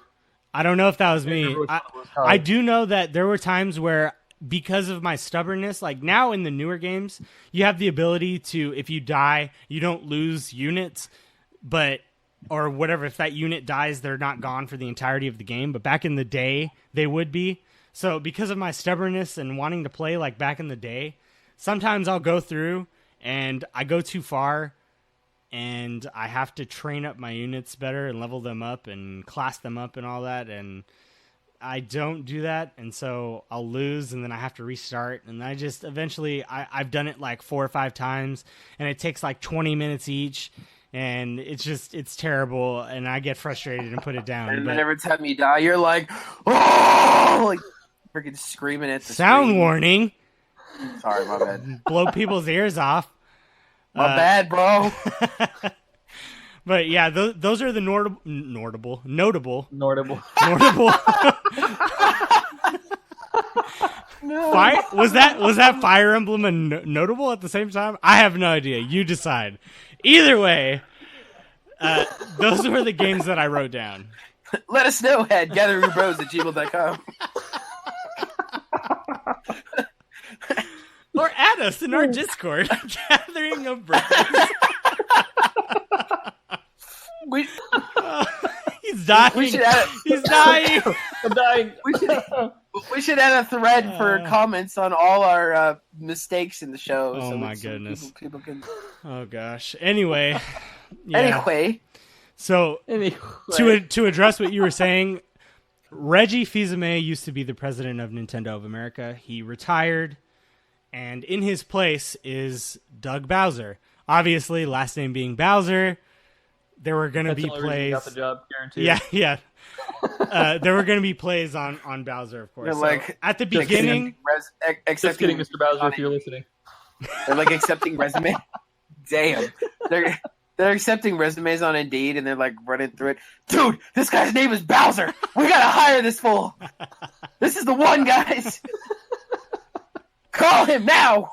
I don't know if that was me. I do know that there were times where, because of my stubbornness, now in the newer games, you have the ability to, if you die, you don't lose units, or whatever, if that unit dies, they're not gone for the entirety of the game. But back in the day, they would be. So because of my stubbornness and wanting to play back in the day, sometimes I'll go through and I go too far, and I have to train up my units better and level them up and class them up and all that, and I don't do that, and so I'll lose, and then I have to restart, and I just eventually I've done it 4 or 5 times, and it takes 20 minutes each, and it's terrible, and I get frustrated and put it down. And then every time you die, you're oh, freaking screaming at the sound screen. Warning. Sorry, my bad. Blow people's ears off. My bad, bro. But yeah, those are the notable. Was that Fire Emblem and Notable at the same time? I have no idea. You decide. Either way, those were the games that I wrote down. Let us know at gatheringbros@gmail.com. Or add us in our Discord, Gathering of Bros. He's dying. He's dying. I'm dying. We should add a thread for comments on all our mistakes in the show. Oh my goodness. People can... Oh gosh. Anyway. So to address what you were saying, Reggie Fils-Aimé used to be the president of Nintendo of America. He retired, and in his place is Doug Bowser. Obviously, last name being Bowser. There were going to be plays. Got the job, guaranteed. Yeah. There were going to be plays on Bowser, of course. So at the beginning, just kidding, Mr. Bowser, if you're listening. They're like accepting resume. Damn, they're accepting resumes on Indeed, and they're like running through it. Dude, this guy's name is Bowser. We gotta hire this fool. This is the one, guys. Call him now.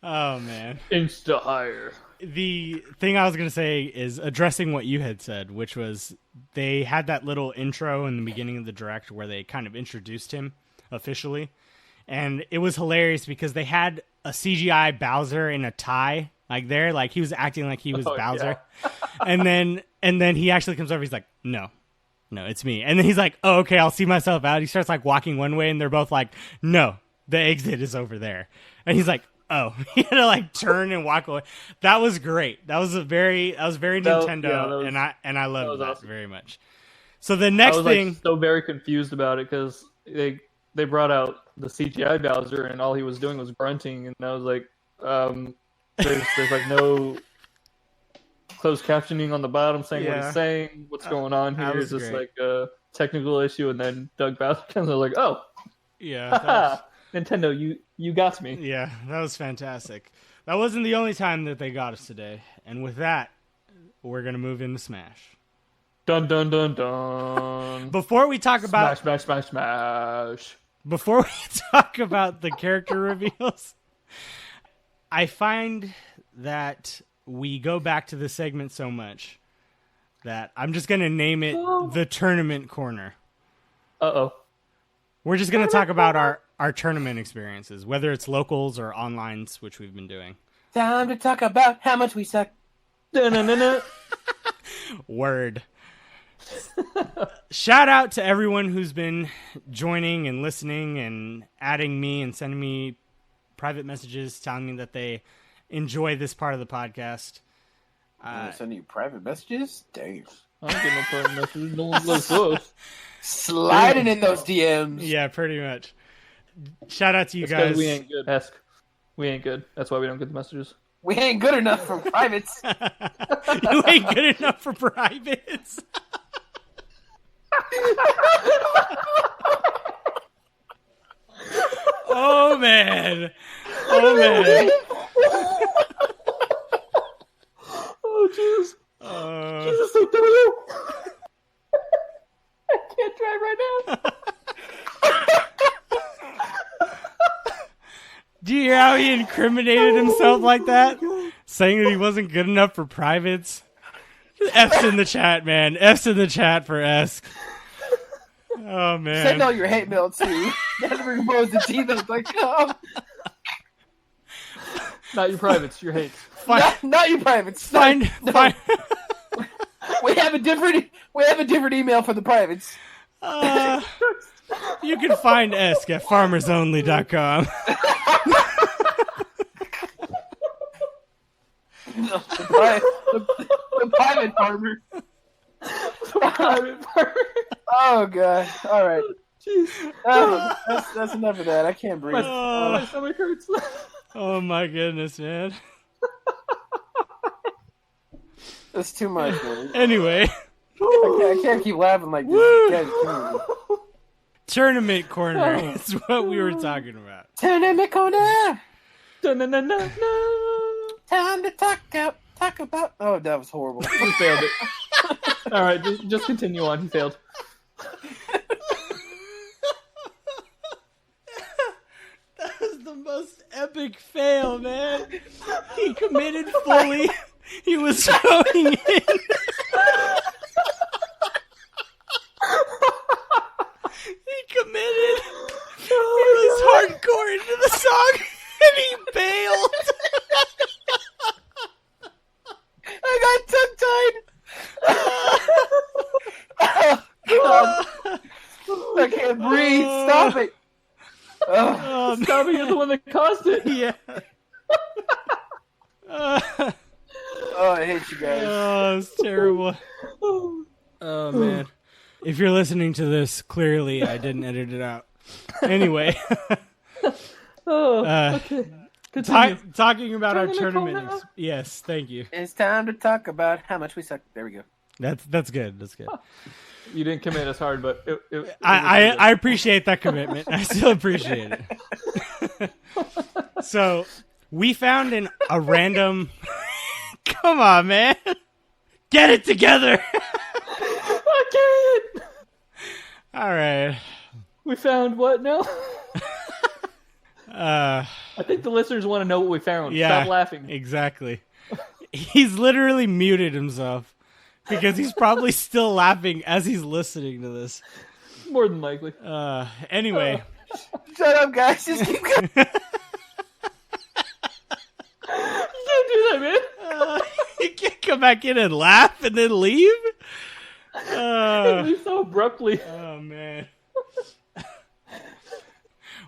Oh man, Insta hire. The thing I was going to say is addressing what you had said, which was they had that little intro in the beginning of the direct where they kind of introduced him officially. And it was hilarious because they had a CGI Bowser in a tie, like there, like he was acting like he was Bowser. Yeah. and then he actually comes over. He's like, no, it's me. And then he's like, oh, okay, I'll see myself out. He starts like walking one way and they're both like, no, the exit is over there. And he's like, oh, he had to like turn and walk away. That was great. That was very Nintendo, and I loved that awesome. Very much. So the next thing, like, so very confused about it because they brought out the CGI Bowser and all he was doing was grunting, and I was like, there's like no closed captioning on the bottom saying what he's saying. What's going on here? Is this like a technical issue? And then Doug Bowser comes and like, oh, yeah. Nintendo, you got me. Yeah, that was fantastic. That wasn't the only time that they got us today. And with that, we're going to move into Smash. Dun, dun, dun, dun. Before we talk about... Smash. Before we talk about the character reveals, I find that we go back to the segment so much that I'm just going to name it the Tournament Corner. Uh-oh. We're just going to talk about our tournament experiences, whether it's locals or online, which we've been doing. Time to talk about how much we suck. Word. Shout out to everyone who's been joining and listening and adding me and sending me private messages telling me that they enjoy this part of the podcast. Sending you private messages? Damn. I don't get no private messages. No one likes us. Sliding in those DMs. Yeah, pretty much. Shout out to you That's guys. We ain't good. We ain't good. That's why we don't get the messages. We ain't good enough for privates. You ain't good enough for privates. Oh man. Oh jeez. Jesus, so W. I can't drive right now. Do you hear how he incriminated himself like that? Saying that he wasn't good enough for privates? F's in the chat, man. F's in the chat for Esk. Oh, man. Send all your hate mail to gatheringbros@gmail.com. Not your privates, your hates. Not your privates. Find. We have a different email for the privates. You can find Esk at farmersonly.com. The private farmer. Oh god! All right. Jeez. That's enough of that. I can't breathe. My stomach hurts. Oh my goodness, man. That's too much, man. Anyway. I can't keep laughing like this. Guys, Tournament Corner is what we were talking about. Tournament Corner! No. Time to talk about... Oh, that was horrible. He failed it. Alright, just continue on. He failed. most epic fail, man. He committed fully. He was going in. He committed. He was hardcore into the song, and he bailed. I got tongue-tied. Oh, God. I can't breathe. Stop it. Oh. Stop it, you're the one that caused it. Yeah. Oh, I hate you guys. Oh, it's terrible. Oh, man. If you're listening to this, clearly I didn't edit it out. Anyway. Okay. Talking about our tournament. Yes, thank you. It's time to talk about how much we suck. There we go. That's good. That's good. You didn't commit as hard, but I appreciate that commitment. I still appreciate it. So we found a random. Come on, man. Get it together. I can't. All right. We found what now? I think the listeners want to know what we found. Yeah, Stop laughing. Exactly. He's literally muted himself because he's probably still laughing as he's listening to this. More than likely. Anyway. Shut up, guys. Just keep going. You can't do that, man. You can't come back in and laugh and then leave? Leave so abruptly. Oh, man.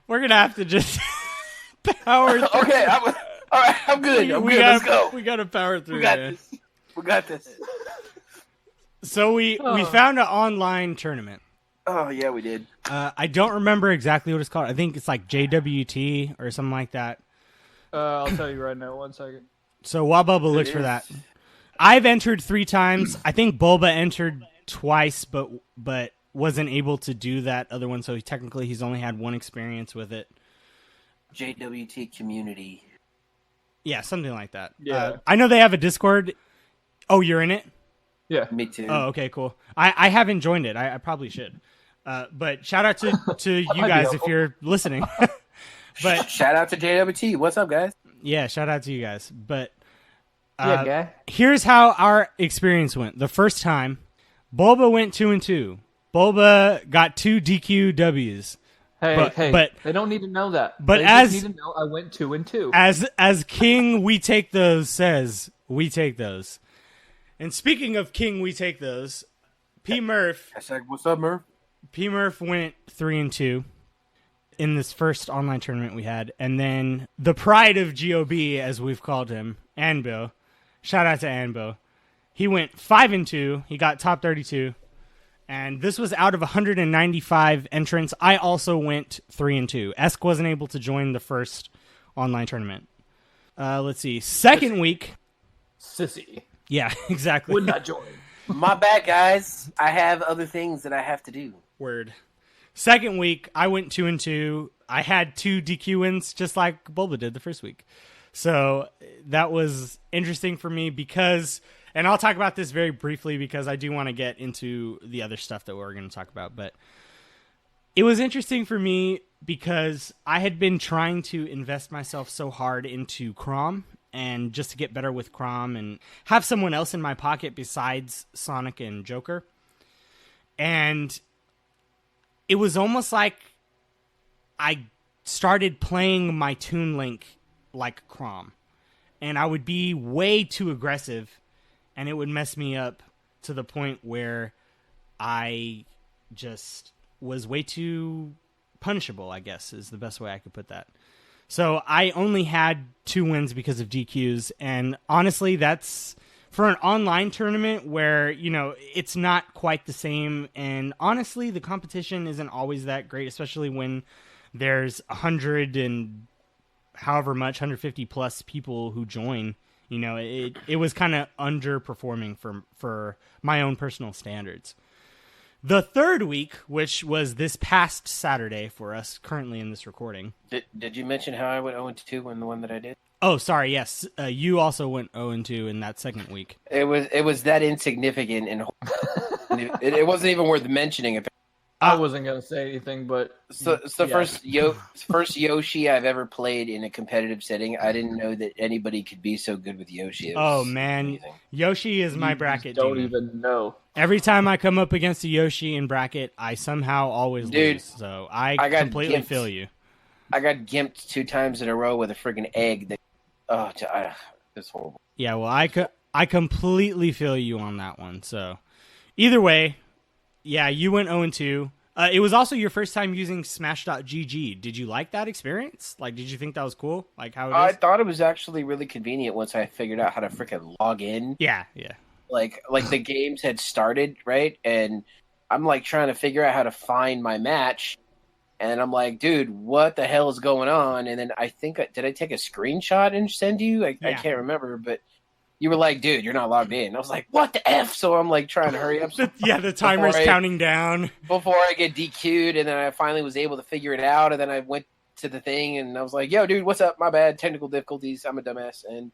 We're going to have to just power through. Okay, all right, I'm good. Let's go. We got to power through. We got this. So we found an online tournament. Oh, yeah, we did. I don't remember exactly what it's called. I think it's like JWT or something like that. I'll tell you right now. 1 second. So while Bubba looks for that, I've entered 3 times. I think Bulba entered twice, but wasn't able to do that other one. So technically, he's only had 1 experience with it. JWT community. Yeah, something like that. Yeah. I know they have a Discord. Oh, you're in it? Yeah. Me too. Oh, okay, cool. I haven't joined it. I probably should. But shout out to you guys if you're listening. But shout out to JWT. What's up, guys? Yeah, shout out to you guys. But guy. Here's how our experience went. The first time, Bulba went 2-2. Bulba got 2 DQ Ws. But they don't need to know that. But they as just need to know I went 2-2. As King We Take Those says, we take those. And speaking of King We Take Those, P Murph. What's up, Murph? P Murph went 3-2 in this first online tournament we had, and then the pride of G.O.B, as we've called him, Anbo. Shout out to Anbo. He went 5-2. He got top 32. And this was out of 195 entrants. I also went 3-2. Esk wasn't able to join the first online tournament. Let's see. Second week. Sissy. Yeah, exactly. Would not join. My bad, guys. I have other things that I have to do. Word. Second week, I went 2-2. I had 2 DQ wins, just like Bulba did the first week. So that was interesting for me because, and I'll talk about this very briefly because I do want to get into the other stuff that we're going to talk about. But it was interesting for me because I had been trying to invest myself so hard into Crom and just to get better with Crom and have someone else in my pocket besides Sonic and Joker. And it was almost like I started playing my Toon Link like Crom. And I would be way too aggressive, and it would mess me up to the point where I just was way too punishable, I guess, is the best way I could put that. So I only had 2 wins because of DQs, and honestly, that's for an online tournament where, you know, it's not quite the same, and honestly, the competition isn't always that great, especially when there's 100 and however much, 150 plus people who join. You know, it was kind of underperforming for my own personal standards. The third week, which was this past Saturday for us currently in this recording. Did you mention how I went 0-2 in the one that I did? Oh, sorry. Yes, you also went 0-2 in that second week. It was that insignificant, and it wasn't even worth mentioning. I wasn't gonna say anything, but So it's the first Yoshi I've ever played in a competitive setting. I didn't know that anybody could be so good with Yoshi. Oh man, amazing. Yoshi is my bracket Don't demon. even know. Every time I come up against a Yoshi in bracket, I somehow always lose. So I completely feel you. I got gimped 2 times in a row with a friggin' egg. It's horrible. Yeah, well, I completely feel you on that one. So either way, yeah, you went 0-2. It was also your first time using Smash.gg. Did you like that experience? Like, did you think that was cool? Like how it is? I thought it was actually really convenient once I figured out how to frickin' log in. Yeah. Like the games had started, right? And I'm like trying to figure out how to find my match. And I'm like, dude, what the hell is going on? And then I think, did I take a screenshot and send you? I can't remember, but you were like, dude, you're not logged in. I was like, what the F? So I'm like trying to hurry up. The timer's counting down. Before I get DQ'd, and then I finally was able to figure it out, and then I went to the thing, and I was like, yo, dude, what's up? My bad. Technical difficulties. I'm a dumbass. And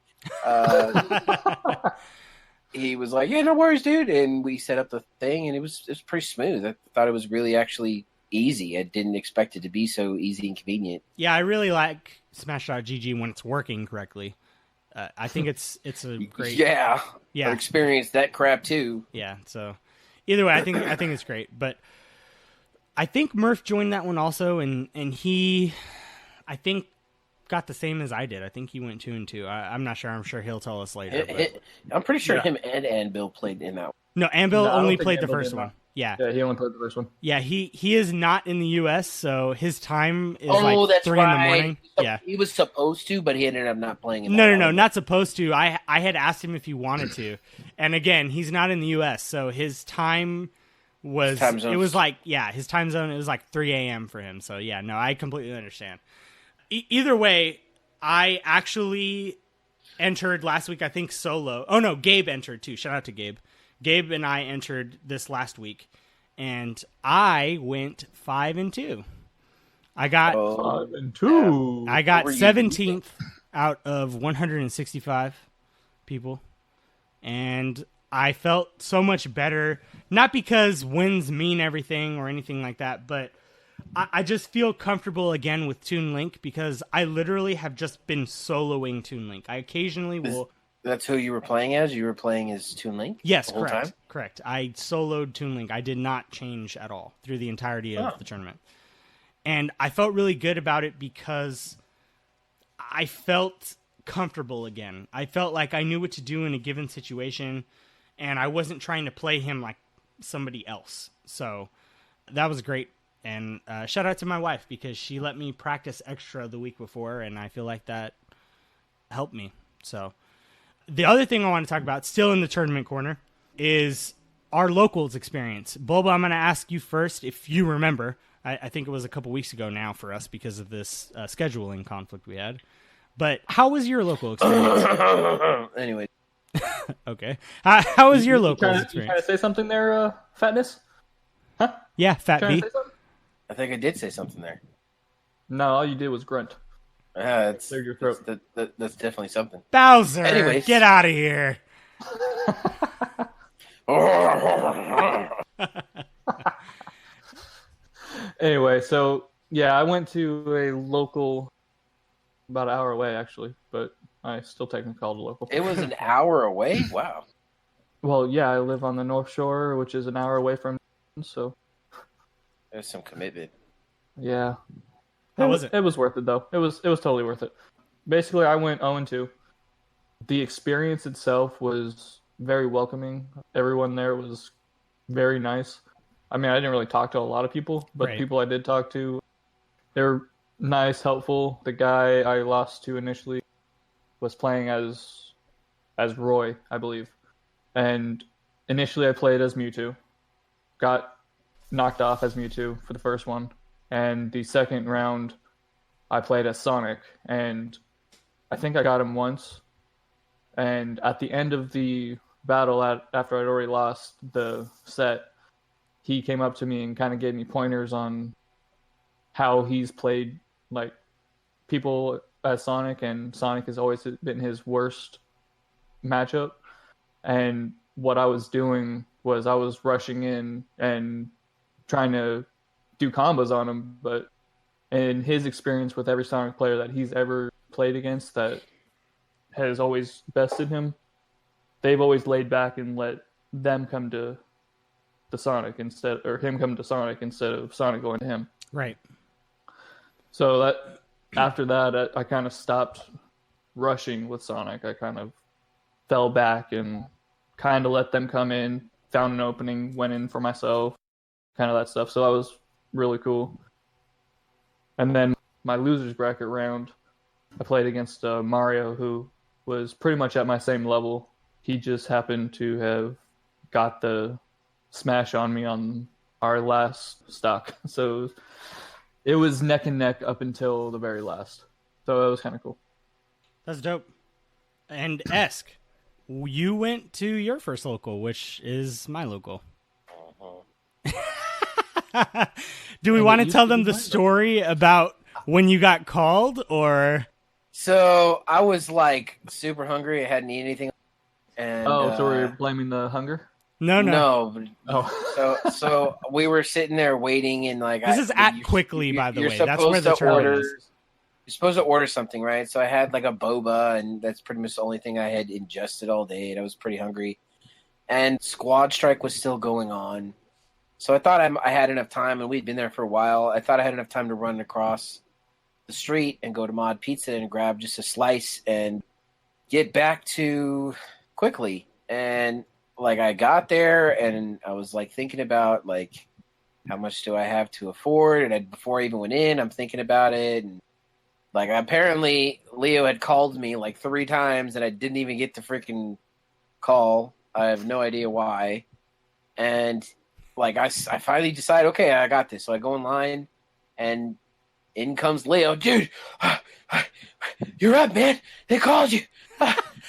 he was like, yeah, no worries, dude. And we set up the thing, and it was pretty smooth. I thought it was really actually easy. I didn't expect it to be so easy and convenient. Yeah, I really like Smash.gg when it's working correctly. I think it's a great I've experienced that crap too. Yeah, so either way, I think it's great. But I think Murph joined that one also, and he, I think, got the same as I did. I think he went 2-2. I'm not sure. I'm sure he'll tell us later. I'm pretty sure him and Anvil played in that one. No, Anvil only played the first one. Yeah, he only played the first one. Yeah, he is not in the U.S., so his time is that's 3 in the morning. Yeah, he was supposed to, but he ended up not playing. No, not supposed to. I had asked him if he wanted to, and again, he's not in the U.S., so his time was it was like his time zone. It was like 3 a.m. for him. So yeah, no, I completely understand. Either way, I actually entered last week. I think solo. Oh no, Gabe entered too. Shout out to Gabe. Gabe and I entered this last week, and I went 5-2. I got 5-2. I got 17th out of 165 people, and I felt so much better. Not because wins mean everything or anything like that, but I just feel comfortable again with Toon Link because I literally have just been soloing Toon Link. I occasionally will. That's who you were playing as? You were playing as Toon Link? Yes, the whole correct. Time? Correct. I soloed Toon Link. I did not change at all through the entirety of the tournament. And I felt really good about it because I felt comfortable again. I felt like I knew what to do in a given situation, and I wasn't trying to play him like somebody else. So that was great. And shout out to my wife because she let me practice extra the week before, and I feel like that helped me. So the other thing I want to talk about, still in the tournament corner, is our locals experience. Bulba, I'm going to ask you first if you remember. I think it was a couple weeks ago now for us because of this scheduling conflict we had. But how was your local experience? Anyway. Okay. How was your local experience? You trying to say something there, Fatness? Huh? Yeah, Fat V. I think I did say something there. No, all you did was grunt. That's definitely something. Bowser, anyways, get out of here. Anyway, so yeah, I went to a local about an hour away actually, but I still technically called it local. It was an hour away? Wow. Well, yeah, I live on the North Shore, which is an hour away from, so there's some commitment. Yeah. How was it? It was worth it though. It was totally worth it. Basically, I went 0-2. The experience itself was very welcoming. Everyone there was very nice. I mean, I didn't really talk to a lot of people, but the people I did talk to, they were nice, helpful. The guy I lost to initially was playing as Roy, I believe. And initially I played as Mewtwo. Got knocked off as Mewtwo for the first one. And the second round, I played as Sonic. And I think I got him once. And at the end of the battle, after I'd already lost the set, he came up to me and kind of gave me pointers on how he's played like people as Sonic, and Sonic has always been his worst matchup. And what I was doing was I was rushing in and trying to do combos on him, but in his experience with every Sonic player that he's ever played against that has always bested him, they've always laid back and let them come to Sonic or him come to Sonic instead of Sonic going to him. Right. So that after that, I kind of stopped rushing with Sonic. I kind of fell back and kind of let them come in, found an opening, went in for myself, kind of that stuff. So that was really cool. And then my losers bracket round, I played against Mario, who was pretty much at my same level. He just happened to have got the smash on me on our last stock. So it was neck and neck up until the very last. So it was kind of cool. That's dope. And Esk, you went to your first local, which is my local. Do we want to tell them the story about when you got called, or? So I was like super hungry. I hadn't eaten anything. And, so we're blaming the hunger? No. So we were sitting there waiting, and like this is at Quickly, by the way. That's where the tournament is. You're supposed to order something, right? So I had like a boba, and that's pretty much the only thing I had ingested all day, and I was pretty hungry. And Squad Strike was still going on. So I thought I had enough time, and we'd been there for a while. I thought I had enough time to run across the street and go to Mod Pizza and grab just a slice and get back to Quickly. And like I got there, and I was like thinking about like how much do I have to afford, and before I even went in, I'm thinking about it, and like apparently Leo had called me like 3 times, and I didn't even get the freaking call. I have no idea why, and like I finally decide, okay, I got this. So I go online, and in comes Leo, dude. You're up, man. They called you.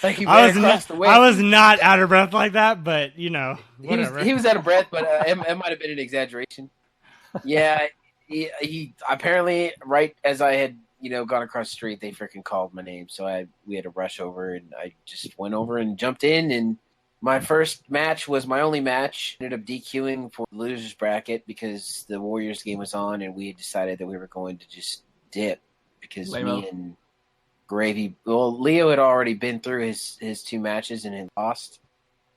Like he ran across the way. I was not out of breath like that, but you know, whatever. He was out of breath, but it might have been an exaggeration. Yeah, he apparently right as I had gone across the street, they freaking called my name, so we had to rush over, and I just went over and jumped in, and my first match was my only match. Ended up DQing for the losers bracket because the Warriors game was on, and we had decided that we were going to just dip because me and Gravy. Well, Leo had already been through his 2 matches and had lost,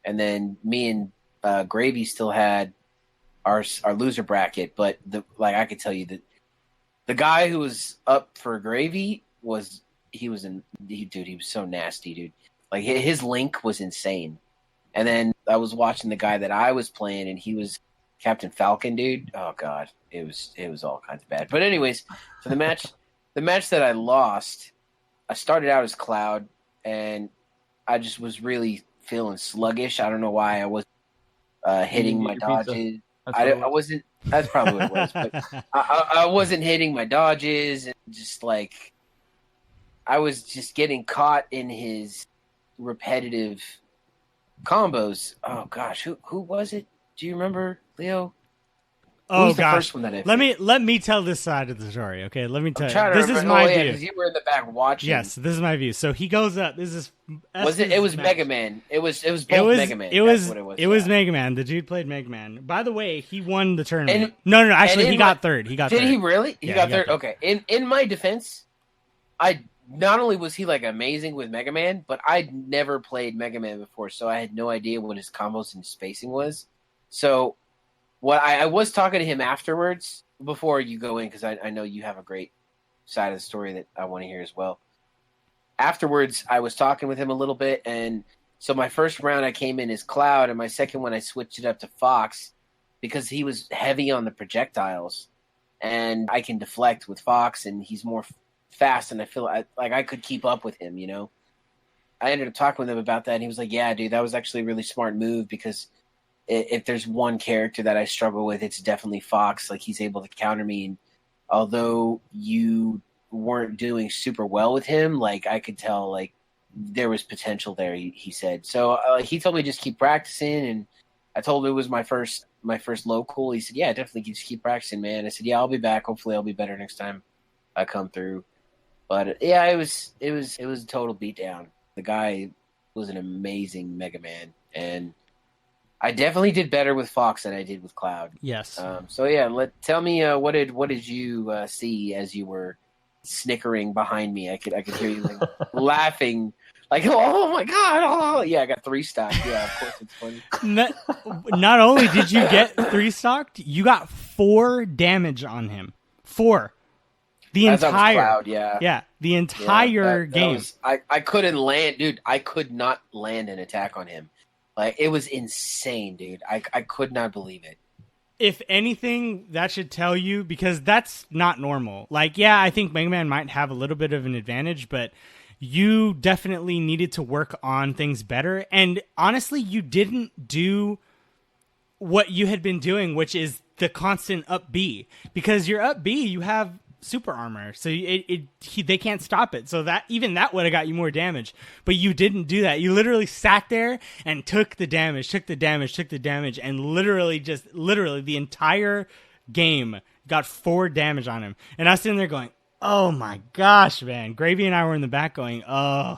and then me and Gravy still had our loser bracket. But I could tell you that the guy who was up for Gravy he was so nasty, dude. Like his link was insane. And then I was watching the guy that I was playing, and he was Captain Falcon, dude. Oh god, it was all kinds of bad. But anyways, so the match that I lost, I started out as Cloud, and I just was really feeling sluggish. I don't know why I wasn't hitting my dodges. I wasn't. That's probably what it was. But I wasn't hitting my dodges, and just like I was just getting caught in his repetitive combos. Oh gosh, who was it? Do you remember, Leo? Oh the gosh, first one that I let me tell this side of the story. Okay, let me tell you. This is my view. Because you were in the back watching. Yes, this is my view. So he goes up. This is it was Mega Man. It was both Mega Man. It was Mega Man. The dude played Mega Man. By the way, he won the tournament. No. Actually, he got third. Did he really? He got third. Okay. In my defense, I not only was he like amazing with Mega Man, but I'd never played Mega Man before, so I had no idea what his combos and spacing was. So what I was talking to him afterwards before you go in, because I know you have a great side of the story that I want to hear as well. Afterwards, I was talking with him a little bit, and so my first round I came in as Cloud, and my second one I switched it up to Fox because he was heavy on the projectiles, and I can deflect with Fox, and he's more fast, and I feel like I could keep up with him, I ended up talking with him about that, and he was like, yeah, dude, that was actually a really smart move because if there's one character that I struggle with, it's definitely Fox. Like, he's able to counter me, and although you weren't doing super well with him, like, I could tell, like, there was potential there, he said. So he told me just keep practicing, and I told him it was my first local. He said, yeah, definitely just keep practicing, man. I said, yeah, I'll be back. Hopefully I'll be better next time I come through. But yeah, it was a total beatdown. The guy was an amazing Mega Man, and I definitely did better with Fox than I did with Cloud. Yes. So yeah, tell me what did you see as you were snickering behind me? I could hear you like laughing, like oh my god, oh yeah, I got 3-stock. Yeah, of course it's funny. Not only did you get 3-stocked, you got 4 damage on him. 4. The As entire Cloud, yeah, the entire game. I couldn't land, dude. I could not land an attack on him. Like it was insane, dude. I could not believe it. If anything, that should tell you, because that's not normal. Like, yeah, I think Mega Man might have a little bit of an advantage, but you definitely needed to work on things better. And honestly, you didn't do what you had been doing, which is the constant up B. Because your up B, you have super armor, so they can't stop it. So that would have got you more damage, but you didn't do that. You literally sat there and took the damage, and literally the entire game got 4 damage on him. And I was sitting there going, "Oh my gosh, man!" Gravy and I were in the back going, "Oh,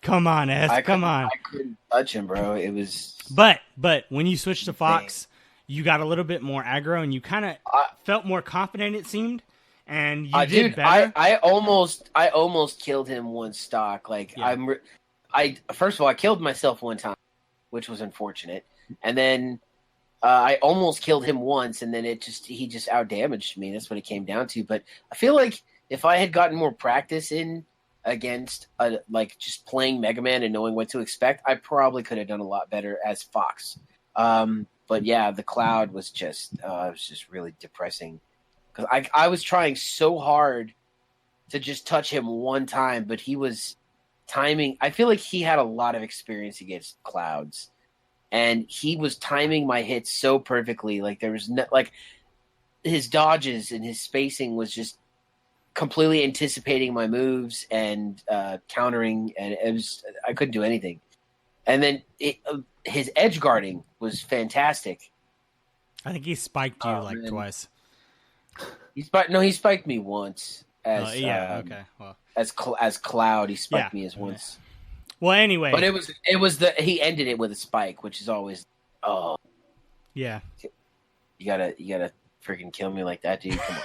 come on, S, come on!" I couldn't touch him, bro. It was. But when you switched to Fox, you got a little bit more aggro, and you kind of felt more confident. It seemed. And you did better. I almost killed him 1-stock. Like yeah. First of all, I killed myself 1 time, which was unfortunate, and then I almost killed him once, and then he just outdamaged me. That's what it came down to. But I feel like if I had gotten more practice in against like just playing Mega Man and knowing what to expect, I probably could have done a lot better as Fox. But yeah, the Cloud was just really depressing. I was trying so hard to just touch him 1 time, but he was timing. I feel like he had a lot of experience against Clouds, and he was timing my hits so perfectly. Like there was like his dodges and his spacing was just completely anticipating my moves and countering, and I couldn't do anything. And then his edge guarding was fantastic. I think he spiked you twice. He spiked me once. Okay. Well, as Cloud, he spiked me as once. Well, anyway, but he ended it with a spike, which is always yeah. You gotta freaking kill me like that, dude. Come on.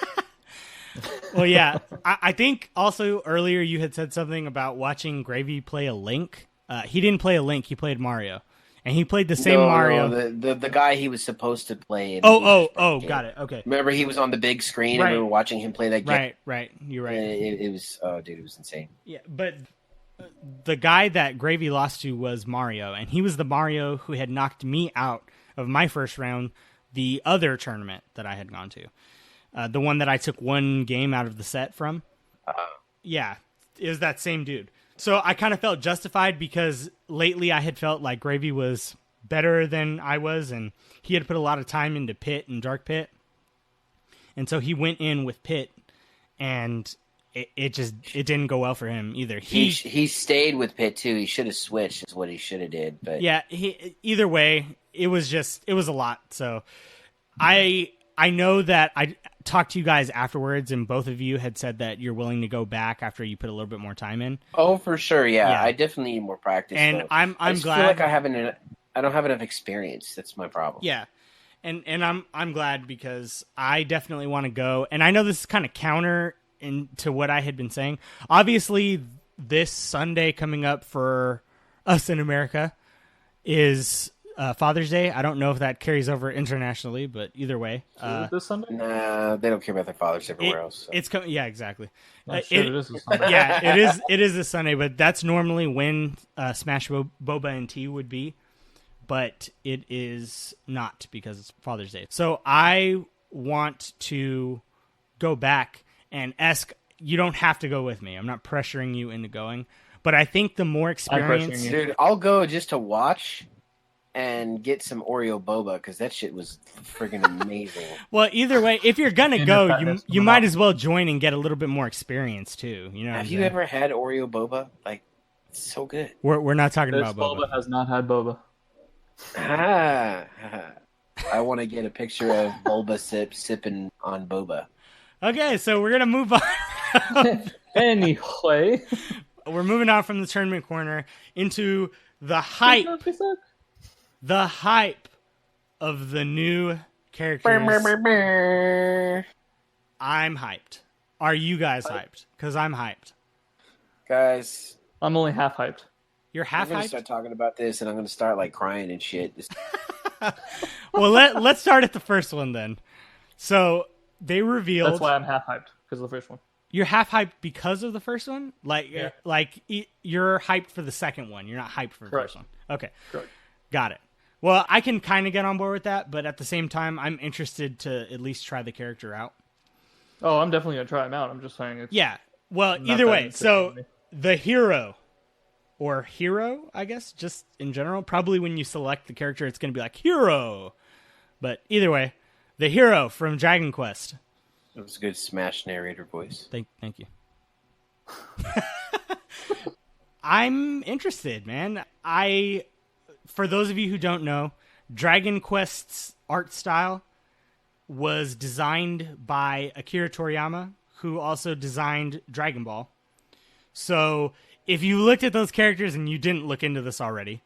Well, yeah. I think also earlier you had said something about watching Gravy play a Link. He didn't play a Link. He played Mario. And he played the same Mario. No, the guy he was supposed to play. Got it. Okay. Remember, he was on the big screen, and we were watching him play that game. Right. You're right. It was, dude, it was insane. Yeah, but the guy that Gravy lost to was Mario, and he was the Mario who had knocked me out of my first round, the other tournament that I had gone to, the one that I took 1 game out of the set from. Yeah, it was that same dude. So I kind of felt justified because lately I had felt like Gravy was better than I was, and he had put a lot of time into Pit and Dark Pit. And so he went in with Pit, and it didn't go well for him either. He stayed with Pit too. He should have switched is what he should have did. But yeah, either way, it was a lot. So I know that I talked to you guys afterwards, and both of you had said that you're willing to go back after you put a little bit more time in. Oh, for sure, yeah. I definitely need more practice. And though. I'm glad. Feel like I don't have enough experience. That's my problem. Yeah, and I'm glad because I definitely want to go. And I know this is kind of counter to what I had been saying. Obviously, this Sunday coming up for us in America is Father's Day. I don't know if that carries over internationally, but either way, this Sunday? Nah, they don't care about their fathers everywhere else. So. It's yeah, exactly. It is this Sunday. Yeah, it is this Sunday, but that's normally when Smash Boba and Tea would be, but it is not because it's Father's Day. So I want to go back and ask. You don't have to go with me. I'm not pressuring you into going, but I think the more experience, dude, I'll go just to watch and get some Oreo boba because that shit was friggin' amazing. Well, either way, if you're gonna go, you might as well join and get a little bit more experience too. You know? Have you ever had Oreo boba? Like, it's so good. We're not talking about boba. Boba has not had boba. I want to get a picture of Bulba sipping on boba. Okay, so we're gonna move on. Anyway, we're moving on from the tournament corner into the hype. The hype of the new characters, I'm hyped. Are you guys hyped? Because I'm hyped. Guys, I'm only half hyped. You're half I'm gonna hyped? start talking about this, and I'm gonna start like crying and shit. Well, let's start at the first one then. So they revealed. That's why I'm half hyped, because of the first one. You're half hyped because of the first one? Yeah. You're hyped for the second one. You're not hyped for the Correct. first one. Okay. Correct. Got it. Well, I can kind of get on board with that, but at the same time, I'm interested to at least try the character out. Oh, I'm definitely going to try him out. I'm just saying it's... Yeah. Well, not either that way. interesting So to me. the hero, or hero, I guess, just in general, probably when you select the character, it's going to be like hero. But either way, the hero from Dragon Quest. It was a good Smash narrator voice. Thank you. I'm interested, man. For those of you who don't know, Dragon Quest's art style was designed by Akira Toriyama, who also designed Dragon Ball. So if you looked at those characters and you didn't look into this already,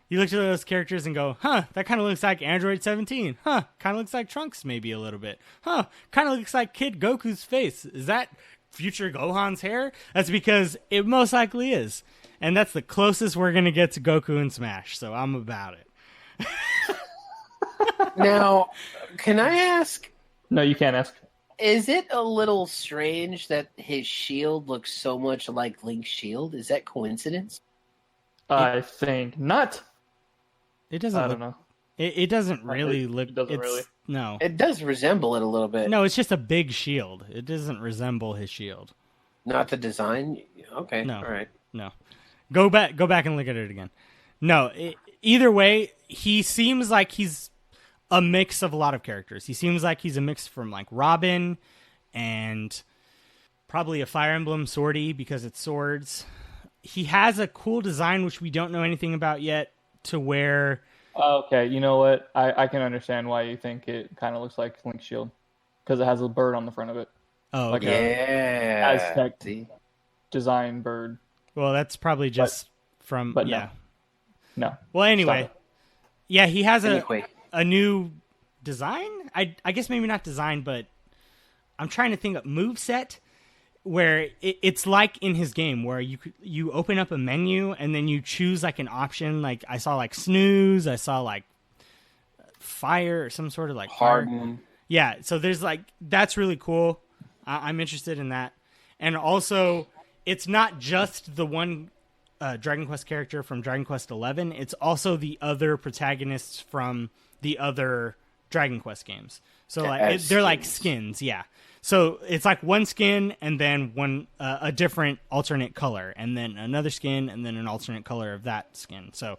you looked at those characters and go, huh, that kind of looks like Android 17. Huh, kind of looks like Trunks maybe a little bit. Huh, kind of looks like Kid Goku's face. Is that future Gohan's hair? That's because it most likely is. And that's the closest we're going to get to Goku in Smash, so I'm about it. Now, can I ask, No, you can't ask. is it a little strange that his shield looks so much like Link's shield? Is that coincidence? I think not. It doesn't I look, don't know. it doesn't really It look... doesn't it's, really. No. It does resemble it a little bit. No, it's just a big shield. It doesn't resemble his shield. Not the design? Okay, No. all right. No. Go back and look at it again. No, either way, he seems like he's a mix of a lot of characters. He seems like he's a mix from like Robin and probably a Fire Emblem Swordie because it's swords. He has a cool design which we don't know anything about yet, to where Okay, you know what? I can understand why you think it kind of looks like Link's shield. Because it has a bird on the front of it. okay. Yeah. Aztec See? design bird. Well, that's probably just from but no. yeah. No. Well, anyway. Stop Yeah, he has Anyway. a new design. I guess maybe not design, but I'm trying to think of moveset where it's like in his game where you open up a menu and then you choose like an option. Like I saw like snooze, I saw like fire or some sort of like fire. Harden. Yeah, so there's like that's really cool. I'm interested in that, and also it's not just the one Dragon Quest character from Dragon Quest XI. It's also the other protagonists from the other Dragon Quest games. So like they're like skins, yeah. So it's like one skin and then one a different alternate color, and then another skin and then an alternate color of that skin. So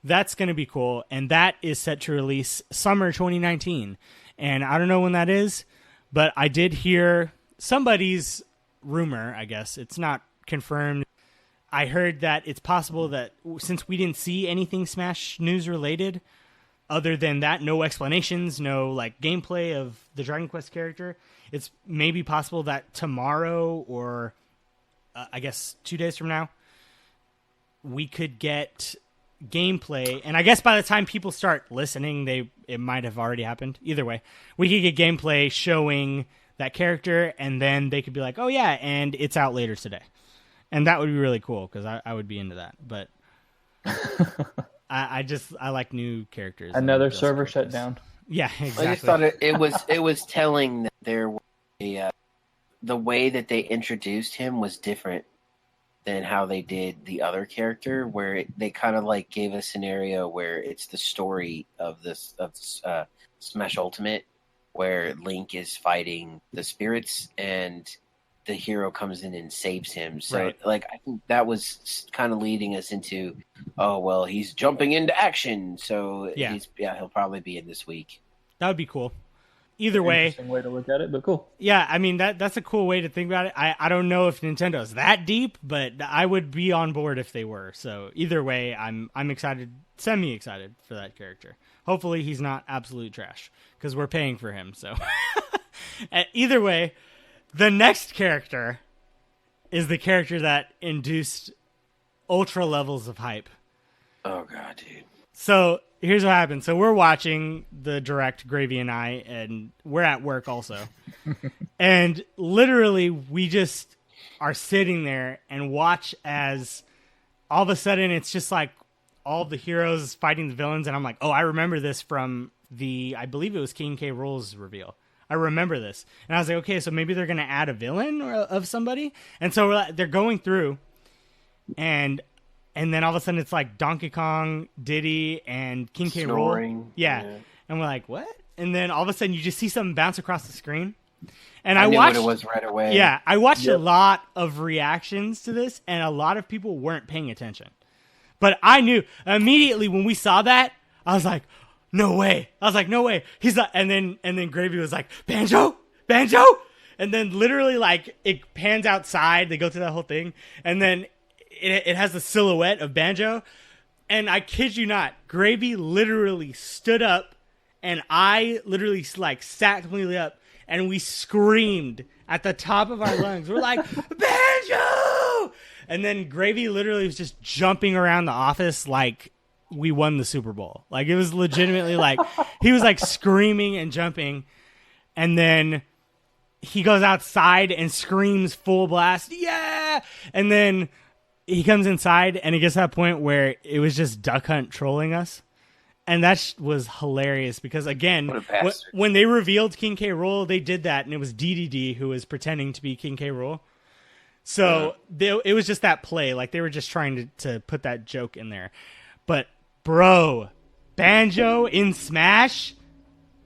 that's going to be cool, and that is set to release summer 2019. And I don't know when that is, but I did hear somebody's rumor, I guess. It's not confirmed. I heard that it's possible that since we didn't see anything Smash News related, other than that, no explanations, no like gameplay of the Dragon Quest character, it's maybe possible that tomorrow or I guess 2 days from now, we could get gameplay. And I guess by the time people start listening, it might have already happened. Either way, we could get gameplay showing that character, and then they could be like, oh yeah, and it's out later today. And that would be really cool because I would be into that. But I like new characters. Another server shut down. Yeah, exactly. I just thought it was telling that there was the way that they introduced him was different than how they did the other character, where they kind of like gave a scenario where it's the story of Smash Ultimate, where Link is fighting the spirits and the hero comes in and saves him. So right. like I think that was kind of leading us into, oh well, he's jumping into action, so he'll probably be in this week. That would be cool. Either way, Interesting way to look at it, but cool. Yeah, I mean that's a cool way to think about it. I don't know if Nintendo's that deep, but I would be on board if they were. So either way, I'm excited, semi excited for that character. Hopefully he's not absolute trash because we're paying for him. So either way, the next character is the character that induced ultra levels of hype. Oh god, dude. So here's what happened. So we're watching the direct, Gravy and I, and we're at work also. And literally, we just are sitting there and watch as all of a sudden it's just like all the heroes fighting the villains. And I'm like, oh, I remember this from I believe it was King K. Rool's reveal. I remember this. And I was like, okay, so maybe they're going to add a villain of somebody. And so they're going through, and then all of a sudden it's like Donkey Kong, Diddy, and King K. Rool. Yeah. And we're like, what? And then all of a sudden you just see something bounce across the screen. And I knew watched what it was right away. Yeah, I watched a lot of reactions to this, and a lot of people weren't paying attention. But I knew immediately when we saw that, I was like, no way. I was like, no way. He's like, and then Gravy was like, Banjo? And then literally like it pans outside. They go through that whole thing, and then it has the silhouette of Banjo. And I kid you not, Gravy literally stood up, and I literally like sat completely up, and we screamed at the top of our lungs. We're like, Banjo! And then Gravy literally was just jumping around the office like we won the Super Bowl. Like, it was legitimately like, he was like screaming and jumping. And then he goes outside and screams full blast, yeah! And then he comes inside, and it gets to that point where it was just Duck Hunt trolling us. And that was hilarious because, again, when they revealed King K. Rool, they did that, and it was DDD who was pretending to be King K. Rool. So it was just that play. Like, they were just trying to put that joke in there. But, bro, Banjo in Smash?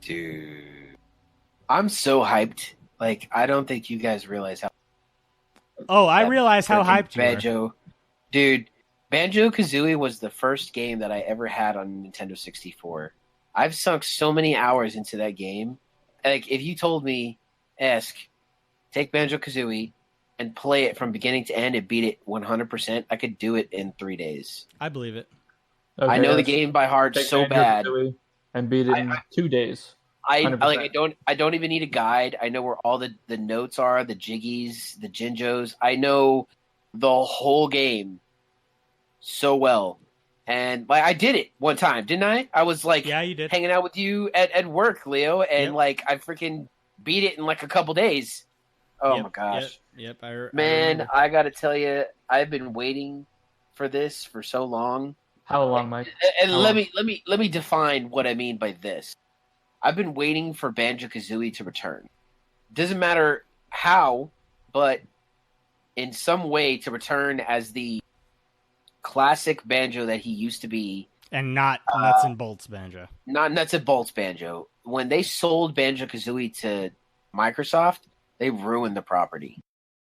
Dude. I'm so hyped. Like, I don't think you guys realize how... Oh, I realize how hyped Banjo. You are. Dude, Banjo-Kazooie was the first game that I ever had on Nintendo 64. I've sunk so many hours into that game. Like, if you told me, take Banjo-Kazooie and play it from beginning to end and beat it 100%, I could do it in 3 days. I believe it. Okay, I know the game by heart so bad. And beat it in 2 days. I don't even need a guide. I know where all the notes are, the jiggies, the jinjos. I know the whole game so well. And like, I did it one time, didn't I? I was like, yeah, you did. Hanging out with you at work, Leo, and like I freaking beat it in like a couple days. Oh my gosh. Yep. I gotta tell you, I've been waiting for this for so long. How long, Mike? And let me define what I mean by this. I've been waiting for Banjo-Kazooie to return. Doesn't matter how, but in some way to return as the classic Banjo that he used to be. And not Nuts and Bolts Banjo. Not Nuts and Bolts Banjo. When they sold Banjo-Kazooie to Microsoft, they ruined the property.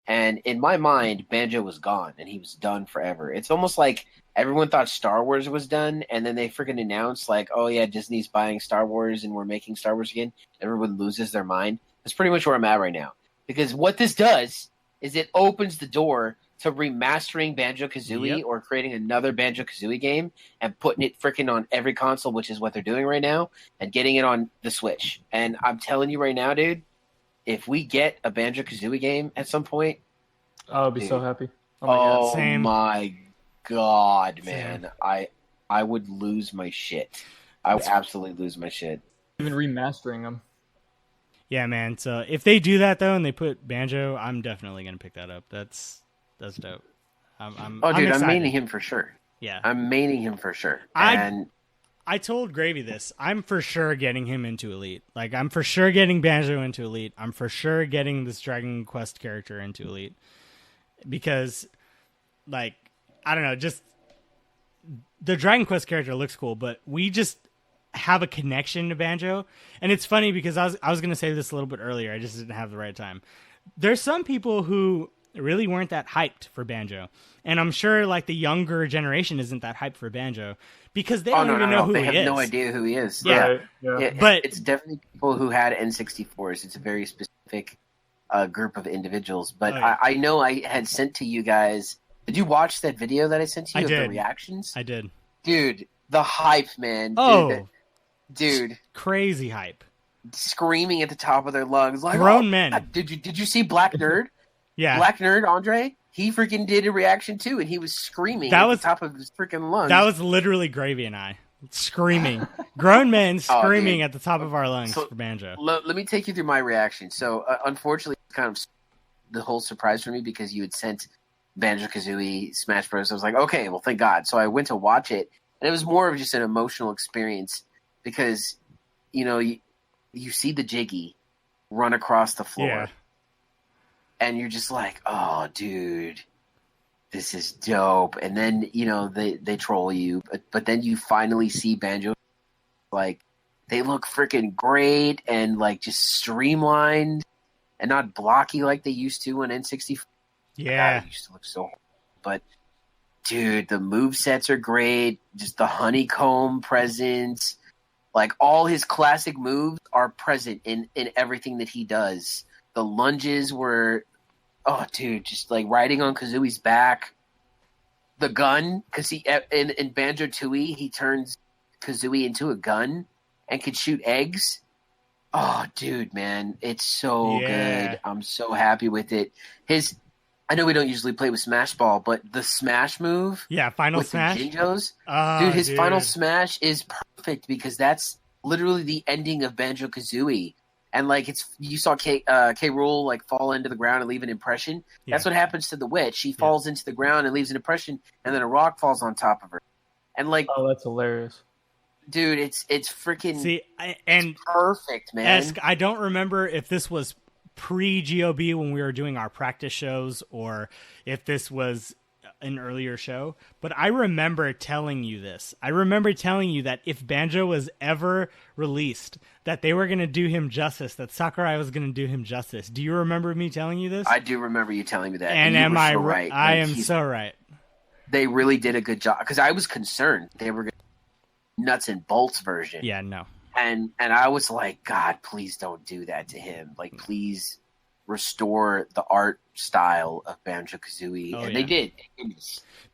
And in my mind, Banjo was gone, and he was done forever. It's almost like everyone thought Star Wars was done, and then they freaking announced, like, oh yeah, Disney's buying Star Wars, and we're making Star Wars again. Everyone loses their mind. That's pretty much where I'm at right now. Because what this does is it opens the door to remastering Banjo-Kazooie or creating another Banjo-Kazooie game and putting it freaking on every console, which is what they're doing right now, and getting it on the Switch. And I'm telling you right now, dude, if we get a Banjo-Kazooie game at some point... I'll be so happy. Oh my God, man. Same. I would lose my shit. I would absolutely lose my shit. Even remastering them. Yeah, man. So if they do that, though, and they put Banjo, I'm definitely going to pick that up. That's dope. I'm maining him for sure. Yeah. I'm maining him for sure. I told Gravy this. I'm for sure getting him into Elite. Like, I'm for sure getting Banjo into Elite. I'm for sure getting this Dragon Quest character into Elite. Because, like, I don't know, just the Dragon Quest character looks cool, but we just have a connection to Banjo. And it's funny because I was going to say this a little bit earlier. I just didn't have the right time. There's some people who really weren't that hyped for Banjo. And I'm sure, like, the younger generation isn't that hyped for Banjo because they don't even know who he is. They have no idea who he is. Yeah. But it's definitely people who had N64s. It's a very specific group of individuals. But I know I had sent to you guys. Did you watch that video that I sent to you of the reactions? I did. Dude, the hype, man. Oh. Dude. Crazy hype. Screaming at the top of their lungs. Like, grown men. Did you see Black Nerd? Yeah. Black Nerd, Andre? He freaking did a reaction too, and he was screaming at the top of his freaking lungs. That was literally Gravy and I. screaming, grown men screaming dude. at the top of our lungs So, for Banjo. Let me take you through my reaction. So, unfortunately, it's kind of the whole surprise for me because you had sent Banjo-Kazooie Smash Bros. I was like, okay, well, thank God. So I went to watch it, and it was more of just an emotional experience because, you see the Jiggy run across the floor, Yeah. and you're just like, oh, dude, this is dope. And then, they troll you, but then you finally see Banjo, like, they look freaking great and, like, just streamlined and not blocky like they used to on N64. Yeah. God, it used to look so. But dude, the move sets are great. Just the honeycomb presence, like all his classic moves are present in everything that he does. The lunges were, oh dude, just like riding on Kazooie's back. The gun, because in Banjo Tooie he turns Kazooie into a gun and could shoot eggs. Oh, dude, man, it's so good. I'm so happy with it. I know we don't usually play with Smash Ball, but the Smash move, Final with Smash, the Jinjos, dude, his Final Smash is perfect because that's literally the ending of Banjo Kazooie, and like you saw K Rool like fall into the ground and leave an impression. Yeah. That's what happens to the witch. She falls into the ground and leaves an impression, and then a rock falls on top of her, and like, oh, that's hilarious. Dude, it's freaking and perfect, man. I don't remember if this was pre-G.O.B. when we were doing our practice shows or if this was an earlier show, but I remember telling you this. I remember telling you that if Banjo was ever released, that they were going to do him justice, that Sakurai was going to do him justice. Do you remember me telling you this? I do remember you telling me that. And am I right? I am so right. They really did a good job because I was concerned they were going to nuts and bolts version. Yeah, no. And I was like, God, please don't do that to him. Like, please restore the art style of Banjo-Kazooie. And they did.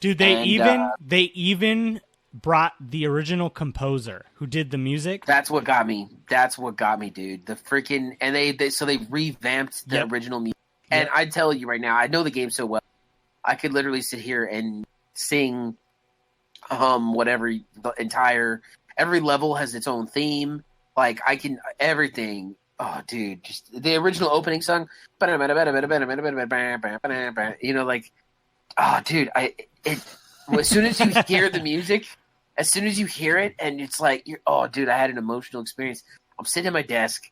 Dude, they even brought the original composer who did the music. That's what got me. Dude. The freaking and they revamped the original music. And I tell you right now, I know the game so well. I could literally sit here and sing whatever every level has its own theme. Like I can everything. Oh, dude, just the original opening song. Like, oh, dude, as soon as you hear the music, as soon as you hear it, and it's like, dude, I had an emotional experience. I'm sitting at my desk,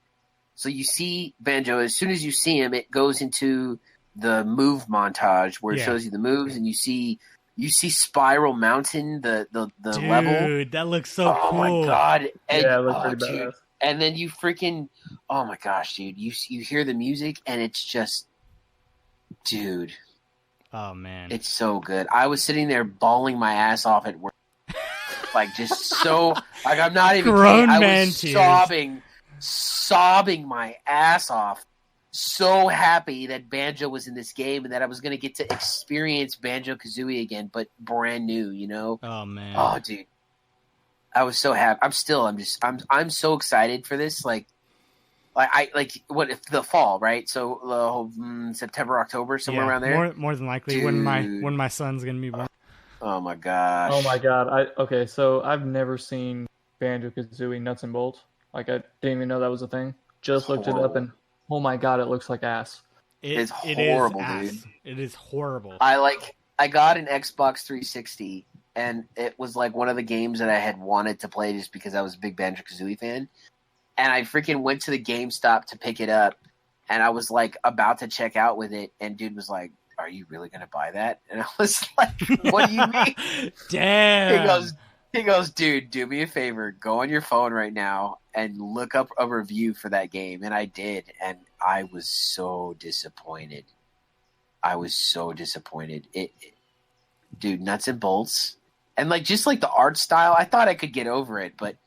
so you see Banjo. As soon as you see him, it goes into the move montage where it shows you the moves, and you see Spiral Mountain, the level. Dude, that looks so cool. Oh my god! And, it looks pretty badass. And then you freaking, oh my gosh, dude! You hear the music, and it's just, dude. Oh man, it's so good. I was sitting there bawling my ass off at work, like just so, like I'm not even kidding. I was sobbing my ass off. So happy that Banjo was in this game and that I was going to get to experience Banjo-Kazooie again, but brand new, Oh man. Oh dude. I was so happy. I'm so excited for this. Like what if the fall, right? So September, October, somewhere around there. More than likely, dude. when my son's going to be born. Oh my gosh. Oh my god. So I've never seen Banjo-Kazooie Nuts and Bolts. Like I didn't even know that was a thing. Just looked it up and oh my god, it looks like ass. It's horrible, dude. It is horrible. I got an Xbox 360, and it was like one of the games that I had wanted to play just because I was a big Banjo-Kazooie fan. And I freaking went to the GameStop to pick it up, and I was like about to check out with it, and dude was like, "Are you really gonna buy that?" And I was like, "What do you mean?" Damn. He goes, "Dude, do me a favor. Go on your phone right now and look up a review for that game." And I did, and I was so disappointed. Dude, nuts and bolts. And just like the art style, I thought I could get over it, but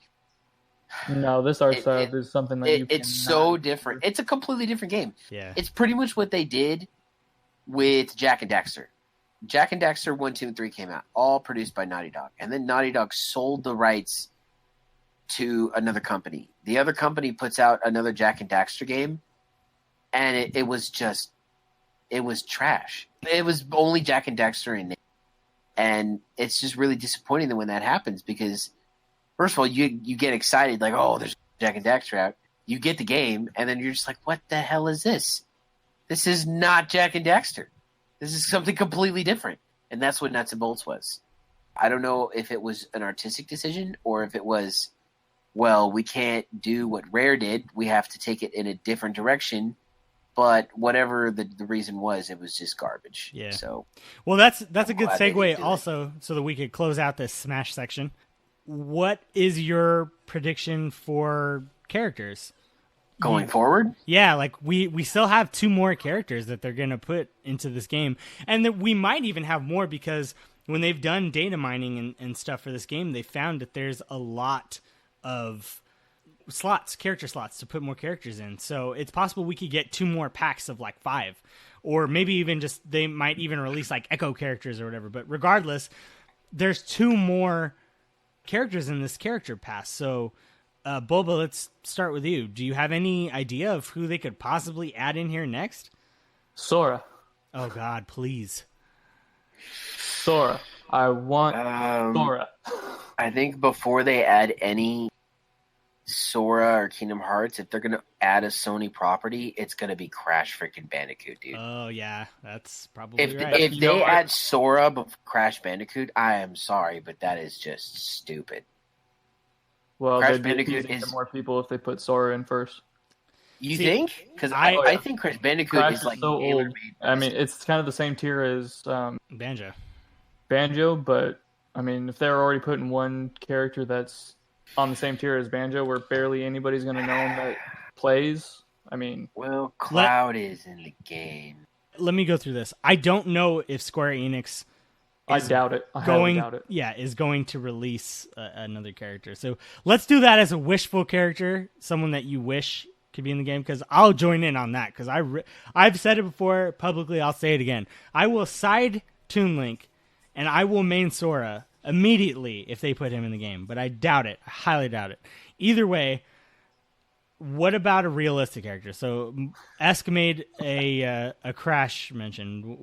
no, this art style is something that it's so different. It's a completely different game. Yeah. It's pretty much what they did with Jak and Daxter. Jak and Daxter 1, 2, and 3 came out, all produced by Naughty Dog. And then Naughty Dog sold the rights to another company. The other company puts out another Jak and Daxter game, and it was trash. It was only Jak and Daxter in it. And it's just really disappointing that when that happens because First of all, you get excited like, oh, there's Jak and Daxter out. You get the game, and then you're just like, what the hell is this? This is not Jak and Daxter. This is something completely different. And that's what Nuts and Bolts was. I don't know if it was an artistic decision or if it was, well, we can't do what Rare did. We have to take it in a different direction. But whatever the reason was, it was just garbage. Yeah. So, well, that's a good segue also, so that we could close out this Smash section. What is your prediction for characters going forward? Yeah, like we still have 2 more characters that they're going to put into this game, and that we might even have more, because when they've done data mining and stuff for this game, they found that there's a lot of character slots to put more characters in. So it's possible we could get 2 more packs of like 5, or maybe even just they might even release like Echo characters or whatever. But regardless, there's 2 more characters in this character pass. So Boba, let's start with you. Do you have any idea of who they could possibly add in here next? Sora. Oh God, please. Sora. I want Sora. I think before they add any Sora or Kingdom Hearts, if they're going to add a Sony property, it's going to be Crash freaking Bandicoot, dude. Oh, yeah, that's probably right. If they add Sora but Crash Bandicoot, I am sorry, but that is just stupid. Well, Crash Bandicoot is more people if they put Sora in first. You think? Because I think Crash Bandicoot is like so old. I mean, it's kind of the same tier as Banjo, but I mean, if they're already putting one character that's on the same tier as Banjo, where barely anybody's going to know him that plays. I mean, well, Cloud is in the game. Let me go through this. I don't know if Square Enix. I doubt it. I doubt it. Yeah, is going to release another character. So let's do that as a wishful character, someone that you wish could be in the game. Because I'll join in on that. Because I've said it before publicly. I'll say it again. I will side Toon Link, and I will main Sora immediately if they put him in the game, but I doubt it. I highly doubt it. Either way, what about a realistic character? So Esk made a Crash mention.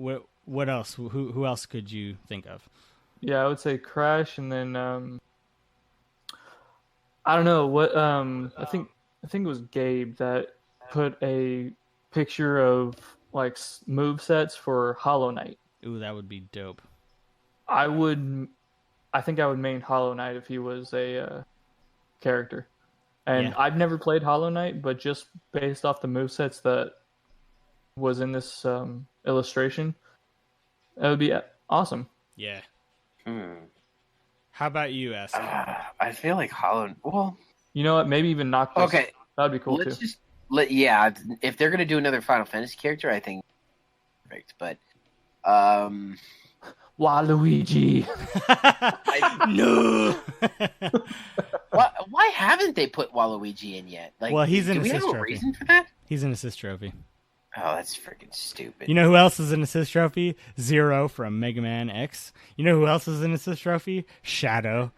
What else? Who else could you think of? Yeah, I would say Crash, and then I don't know what. I think it was Gabe that put a picture of like move sets for Hollow Knight. Ooh, that would be dope. I think I would main Hollow Knight if he was a character. And I've never played Hollow Knight, but just based off the movesets that was in this illustration, that would be awesome. Yeah. How about you, S? I feel like well, you know what? Maybe even knock this. Okay. That'd be cool, too. If they're going to do another Final Fantasy character, I think perfect. But, Waluigi. No. Why haven't they put Waluigi in yet? Like, well, he's an assist assist trophy. A reason for that? He's an assist trophy. Oh, that's freaking stupid. You know who else is an assist trophy? Zero from Mega Man X. You know who else is an assist trophy? Shadow.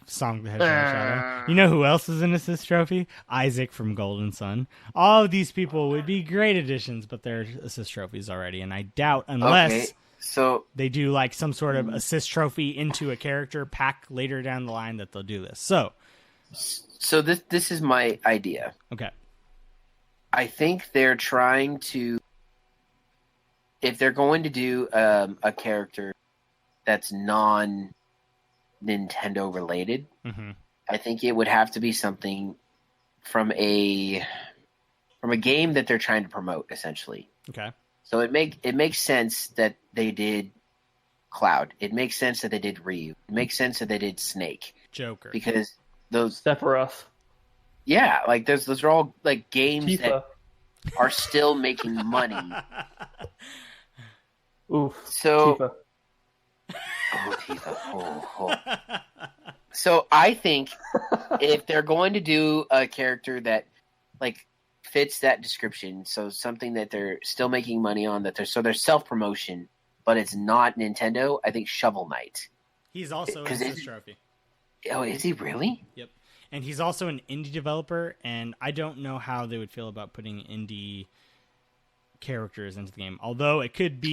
Sonic the Hedgehog Shadow. You know who else is an assist trophy? Isaac from Golden Sun. All of these people would be great additions, but they're assist trophies already, and I doubt unless they do like some sort of assist trophy into a character pack later down the line that they'll do this. So this is my idea. Okay. I think they're trying to, if they're going to do a character that's non-Nintendo related, I think it would have to be something from a game that they're trying to promote, essentially. Okay. So it makes sense that they did Cloud. It makes sense that they did Ryu. It makes sense that they did Snake. Joker. Because those Sephiroth. Yeah, like those are all like games that are still making money. Oof. So Tifa. Oh, Tifa. Oh. So I think if they're going to do a character that like fits that description, so something that they're still making money on, they're self-promotion, but it's not Nintendo, I think Shovel Knight. He's also an assist trophy. Oh, is he really? Yep. And he's also an indie developer, and I don't know how they would feel about putting indie characters into the game. Although it could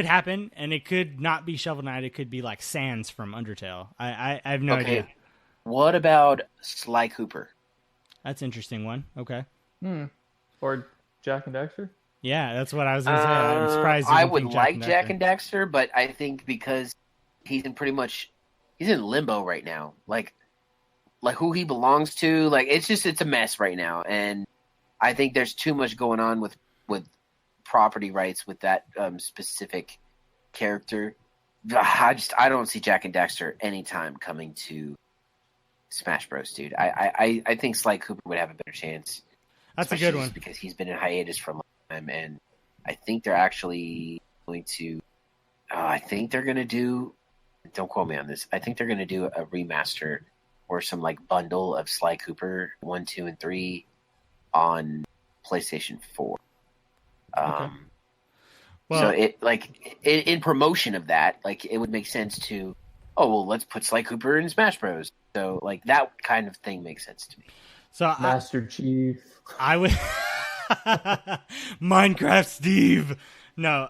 happen, and it could not be Shovel Knight. It could be like Sans from Undertale. I have no idea. What about Sly Cooper? That's an interesting one. Okay. Or Jack and Dexter? Yeah, that's what I was going to say. I'm surprised you I didn't would think like Jack and Dexter, but I think because he's in limbo right now. Like who he belongs to, like it's a mess right now, and I think there's too much going on with property rights with that specific character. I don't see Jack and Dexter anytime coming to Smash Bros, dude. I think Sly Cooper would have a better chance. That's a good one because he's been in hiatus for a long time, and I think they're actually going to. I think they're going to do. Don't quote me on this. I think they're going to do a remaster or some like bundle of Sly Cooper 1, 2, and 3 on PlayStation 4. Okay. So in promotion of that, like it would make sense to, let's put Sly Cooper in Smash Bros. So like that kind of thing makes sense to me. So Master Chief. I would Minecraft Steve. No,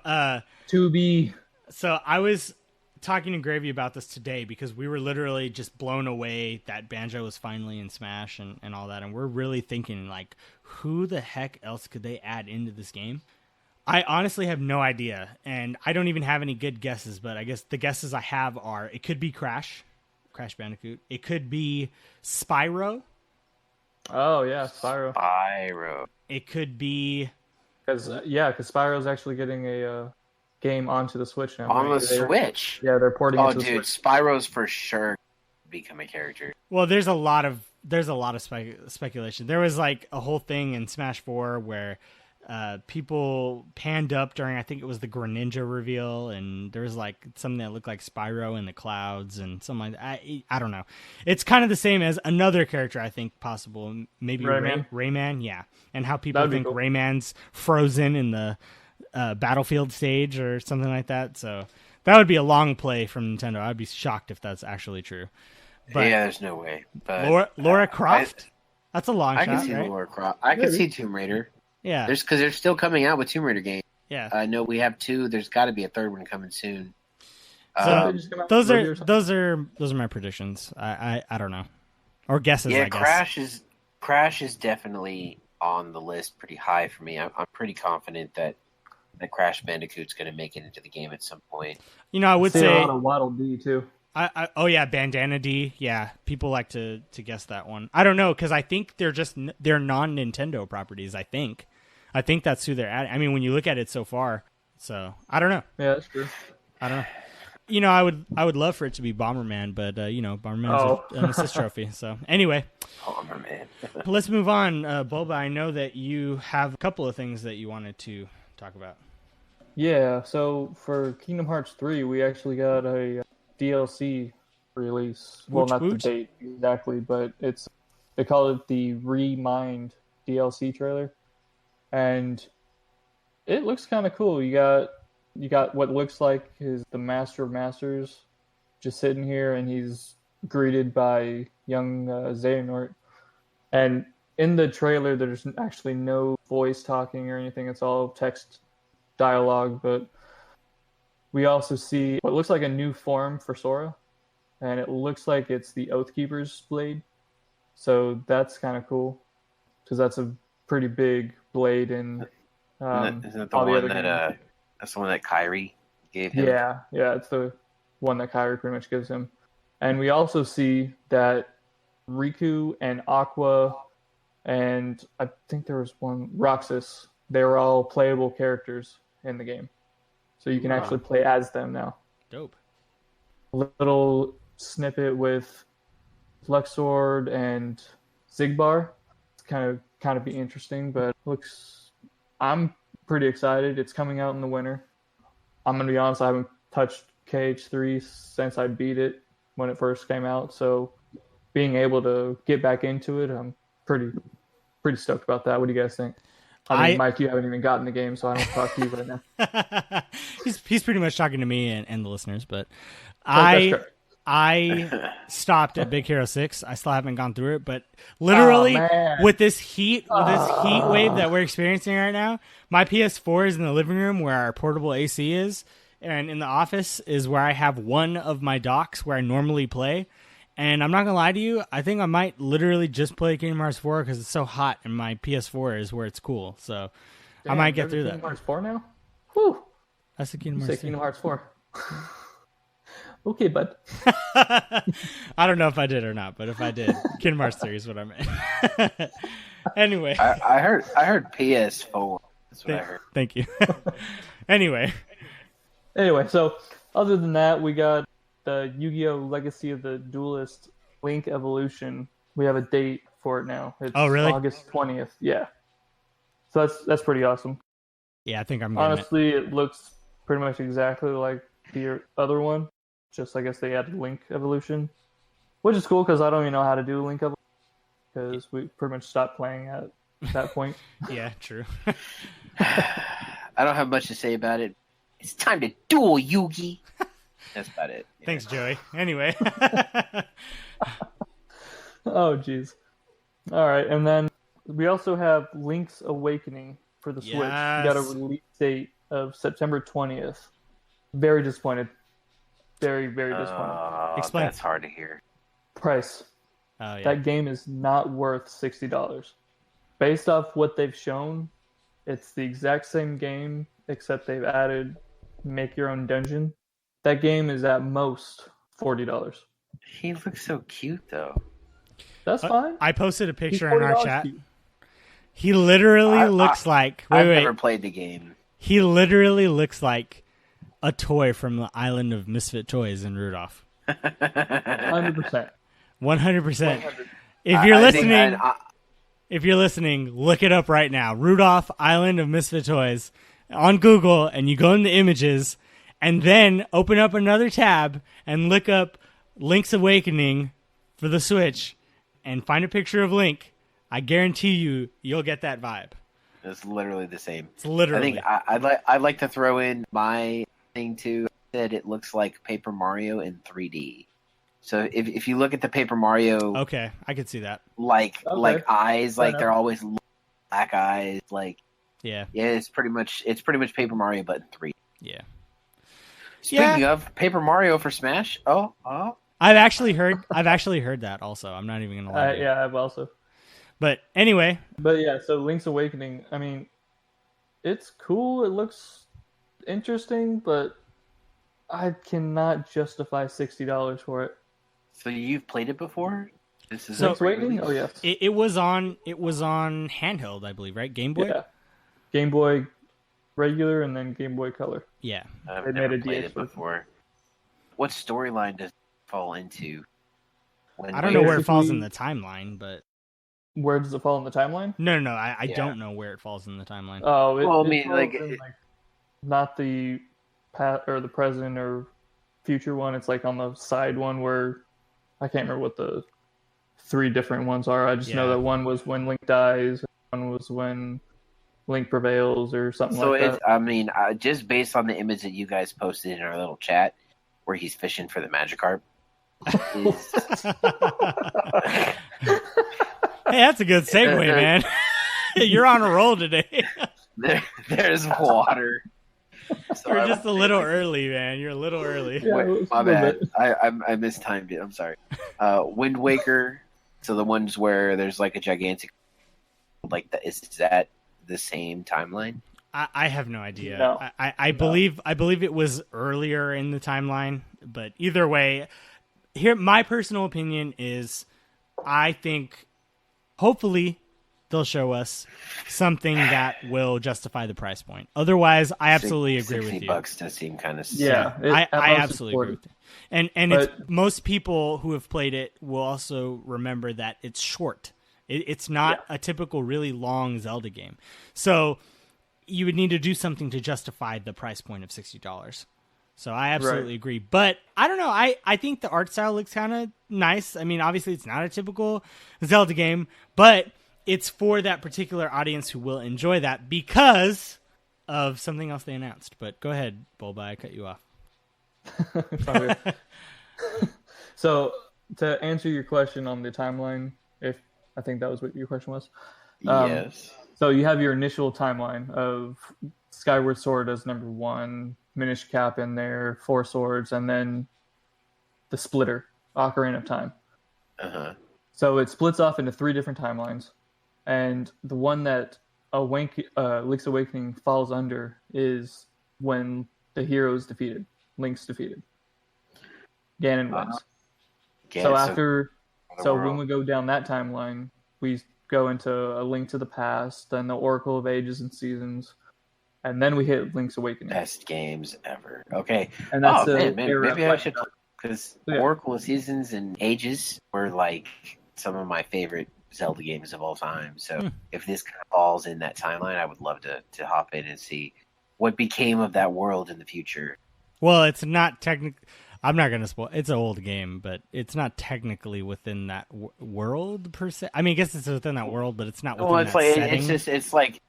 2B. So I was talking to Gravy about this today because we were literally just blown away that Banjo was finally in Smash and all that, and we're really thinking like, who the heck else could they add into this game? I honestly have no idea, and I don't even have any good guesses, but I guess the guesses I have are it could be Crash Bandicoot. It could be Spyro. Oh, yeah, Spyro. It could be... Because Spyro's actually getting a game onto the Switch now. On the Switch? Yeah, they're porting it to the Switch. Oh, dude, Spyro's for sure become a character. Well, there's a lot of speculation. There was like a whole thing in Smash 4 where people panned up during, I think it was the Greninja reveal, and there was like something that looked like Spyro in the clouds and something like that. I don't know. It's kind of the same as another character I think possible, maybe Rayman, yeah. And how people think cool. Rayman's frozen in the Battlefield stage or something like that. So that would be a long play from Nintendo. I'd be shocked if that's actually true. But yeah, there's no way. But Lara Croft? That's a long shot, I can see right? Lara Croft. I can see Tomb Raider. Yeah. Because they're still coming out with Tomb Raider games. Yeah. I know we have 2. There's got to be a 3rd one coming soon. So those are my predictions. I don't know. Or guesses, I guess. Crash is definitely on the list pretty high for me. I'm pretty confident that Crash Bandicoot's going to make it into the game at some point. You know, I would say a lot of Waddle Dee too. Bandana D. Yeah, people like to guess that one. I don't know, because I think they're non-Nintendo properties. I think that's who they're at. I mean, when you look at it so far, so I don't know. Yeah, that's true. I don't know. You know, I would love for it to be Bomberman, but Bomberman's an assist trophy. So anyway, Bomberman. Let's move on. Boba, I know that you have a couple of things that you wanted to talk about. Yeah. So for Kingdom Hearts 3, we actually got a DLC release. Well, not the date exactly, but they call it the Remind DLC trailer, and it looks kind of cool. You got what looks like is the Master of Masters just sitting here, and he's greeted by young Xehanort. And in the trailer, there's actually no voice talking or anything. It's all text dialogue, but we also see what looks like a new form for Sora, and it looks like it's the Oathkeeper's blade. So that's kind of cool, because that's a pretty big blade in isn't that the one that that's the one that Kairi gave him? Yeah, it's the one that Kairi pretty much gives him. And we also see that Riku and Aqua, and I think there was one, Roxas, they were all playable characters in the game. So you can actually play as them now. Dope. A little snippet with Luxord and Zigbar. It's kind of be interesting, but I'm pretty excited. It's coming out in the winter. I'm going to be honest, I haven't touched KH3 since I beat it when it first came out. So being able to get back into it, I'm pretty stoked about that. What do you guys think? I mean, Mike, you haven't even gotten the game, so I don't talk to you right now. He's pretty much talking to me and the listeners, but I stopped at Big Hero 6. I still haven't gone through it, but literally with this heat wave that we're experiencing right now, my PS4 is in the living room where our portable AC is, and in the office is where I have one of my docks where I normally play. And I'm not gonna lie to you, I think I might literally just play Kingdom Hearts 4 because it's so hot, and my PS4 is where it's cool. So I might get through that. Kingdom Hearts 4 now? Whew. That's the Kingdom You Hearts. say Kingdom Hearts 4. Okay, bud. I don't know if I did or not, but if I did, Kingdom Hearts 3 is what I meant. Anyway, I heard PS4. That's what I heard. Thank you. Anyway, so other than that, we got the Yu-Gi-Oh! Legacy of the Duelist Link Evolution. We have a date for it now. It's really? August 20th. Yeah. So that's pretty awesome. Yeah, I think I'm getting Honestly, it looks pretty much exactly like the other one. Just, I guess they added Link Evolution, which is cool because I don't even know how to do Link Evolution because we pretty much stopped playing at that point. Yeah, true. I don't have much to say about it. It's time to duel, Yugi. That's about it. Yeah. Thanks, Joey. Anyway. Oh, jeez. All right, and then we also have Link's Awakening for the Switch. Yes. We got a release date of September 20th. Very disappointed. Very, very disappointed. Explain. That's hard to hear. Price. Oh, yeah. That game is not worth $60. Based off what they've shown, it's the exact same game, except they've added make your own dungeon. That game is at most $40. He looks so cute, though. That's fine. I posted a picture He's in our $40 chat. cute. He literally looks like... I've never played the game. He literally looks like a toy from the island of Misfit Toys in Rudolph. 100%. 100%. If you're listening... If you're listening, look it up right now. Rudolph Island of Misfit Toys on Google, and you go into images, and then open up another tab and look up Link's Awakening for the Switch, and find a picture of Link. I guarantee you'll get that vibe. It's literally the same. It's literally. I think I'd like to throw in my thing too. That it looks like Paper Mario in 3D. So if you look at the Paper Mario, okay, I could see that. Like eyes, Fair like they're always black eyes, like yeah, it's pretty much Paper Mario but in 3D. Yeah. Speaking of Paper Mario for Smash, I've actually heard that also. I'm not even gonna lie. Yeah, I've also. But anyway. But yeah, so Link's Awakening. I mean, it's cool. It looks interesting, but I cannot justify $60 for it. So you've played it before? This is Link's Awakening? Oh yes. It was on handheld, I believe, right? Game Boy? Yeah. Game Boy regular and then Game Boy Color. Yeah. I've never played it before. What storyline does it fall into? I don't know where it falls in the timeline, but where does it fall in the timeline? No. I don't know where it falls in the timeline. Oh, well, I mean, not the past or the present or future one. It's like on the side one where I can't remember what the 3 different ones are. I just know that one was when Link dies, one was when Link prevails, or something like that. So I mean, just based on the image that you guys posted in our little chat, where he's fishing for the Magikarp. Hey, that's a good segue, man. You're on a roll today. There's water. You're just a little early, man. You're a little early. Yeah, my bad. I mistimed it. I'm sorry. Wind Waker. So the ones where there's like a gigantic, like is that the same timeline? I have no idea. No. I believe it was earlier in the timeline, but either way, here my personal opinion is, I think hopefully they'll show us something that will justify the price point. Otherwise, I absolutely agree with you. $60 does seem kind of yeah. I absolutely agree with you. And it's, most people who have played it will also remember that it's short. It's not a typical really long Zelda game. So you would need to do something to justify the price point of $60. So I absolutely agree. But I don't know. I think the art style looks kind of nice. I mean, obviously it's not a typical Zelda game, but it's for that particular audience who will enjoy that because of something else they announced. But go ahead, Bulba, I cut you off. So to answer your question on the timeline, if I think that was what your question was. Yes. So you have your initial timeline of Skyward Sword as number 1, Minish Cap in there, 4 Swords, and then the splitter, Ocarina of Time. So it splits off into 3 different timelines, and the one that Link's Awakening falls under is when the hero is defeated. Link's defeated. Ganon wins. So when we go down that timeline, we go into A Link to the Past, then the Oracle of Ages and Seasons, and then we hit Link's Awakening. Best games ever. Okay. And that's maybe I should, because Oracle of Seasons and Ages were like some of my favorite Zelda games of all time. So if this kind of falls in that timeline, I would love to hop in and see what became of that world in the future. Well, it's not technically. I'm not going to spoil. It's an old game, but it's not technically within that world per se. I mean, I guess it's within that world, but it's not within that setting. It's like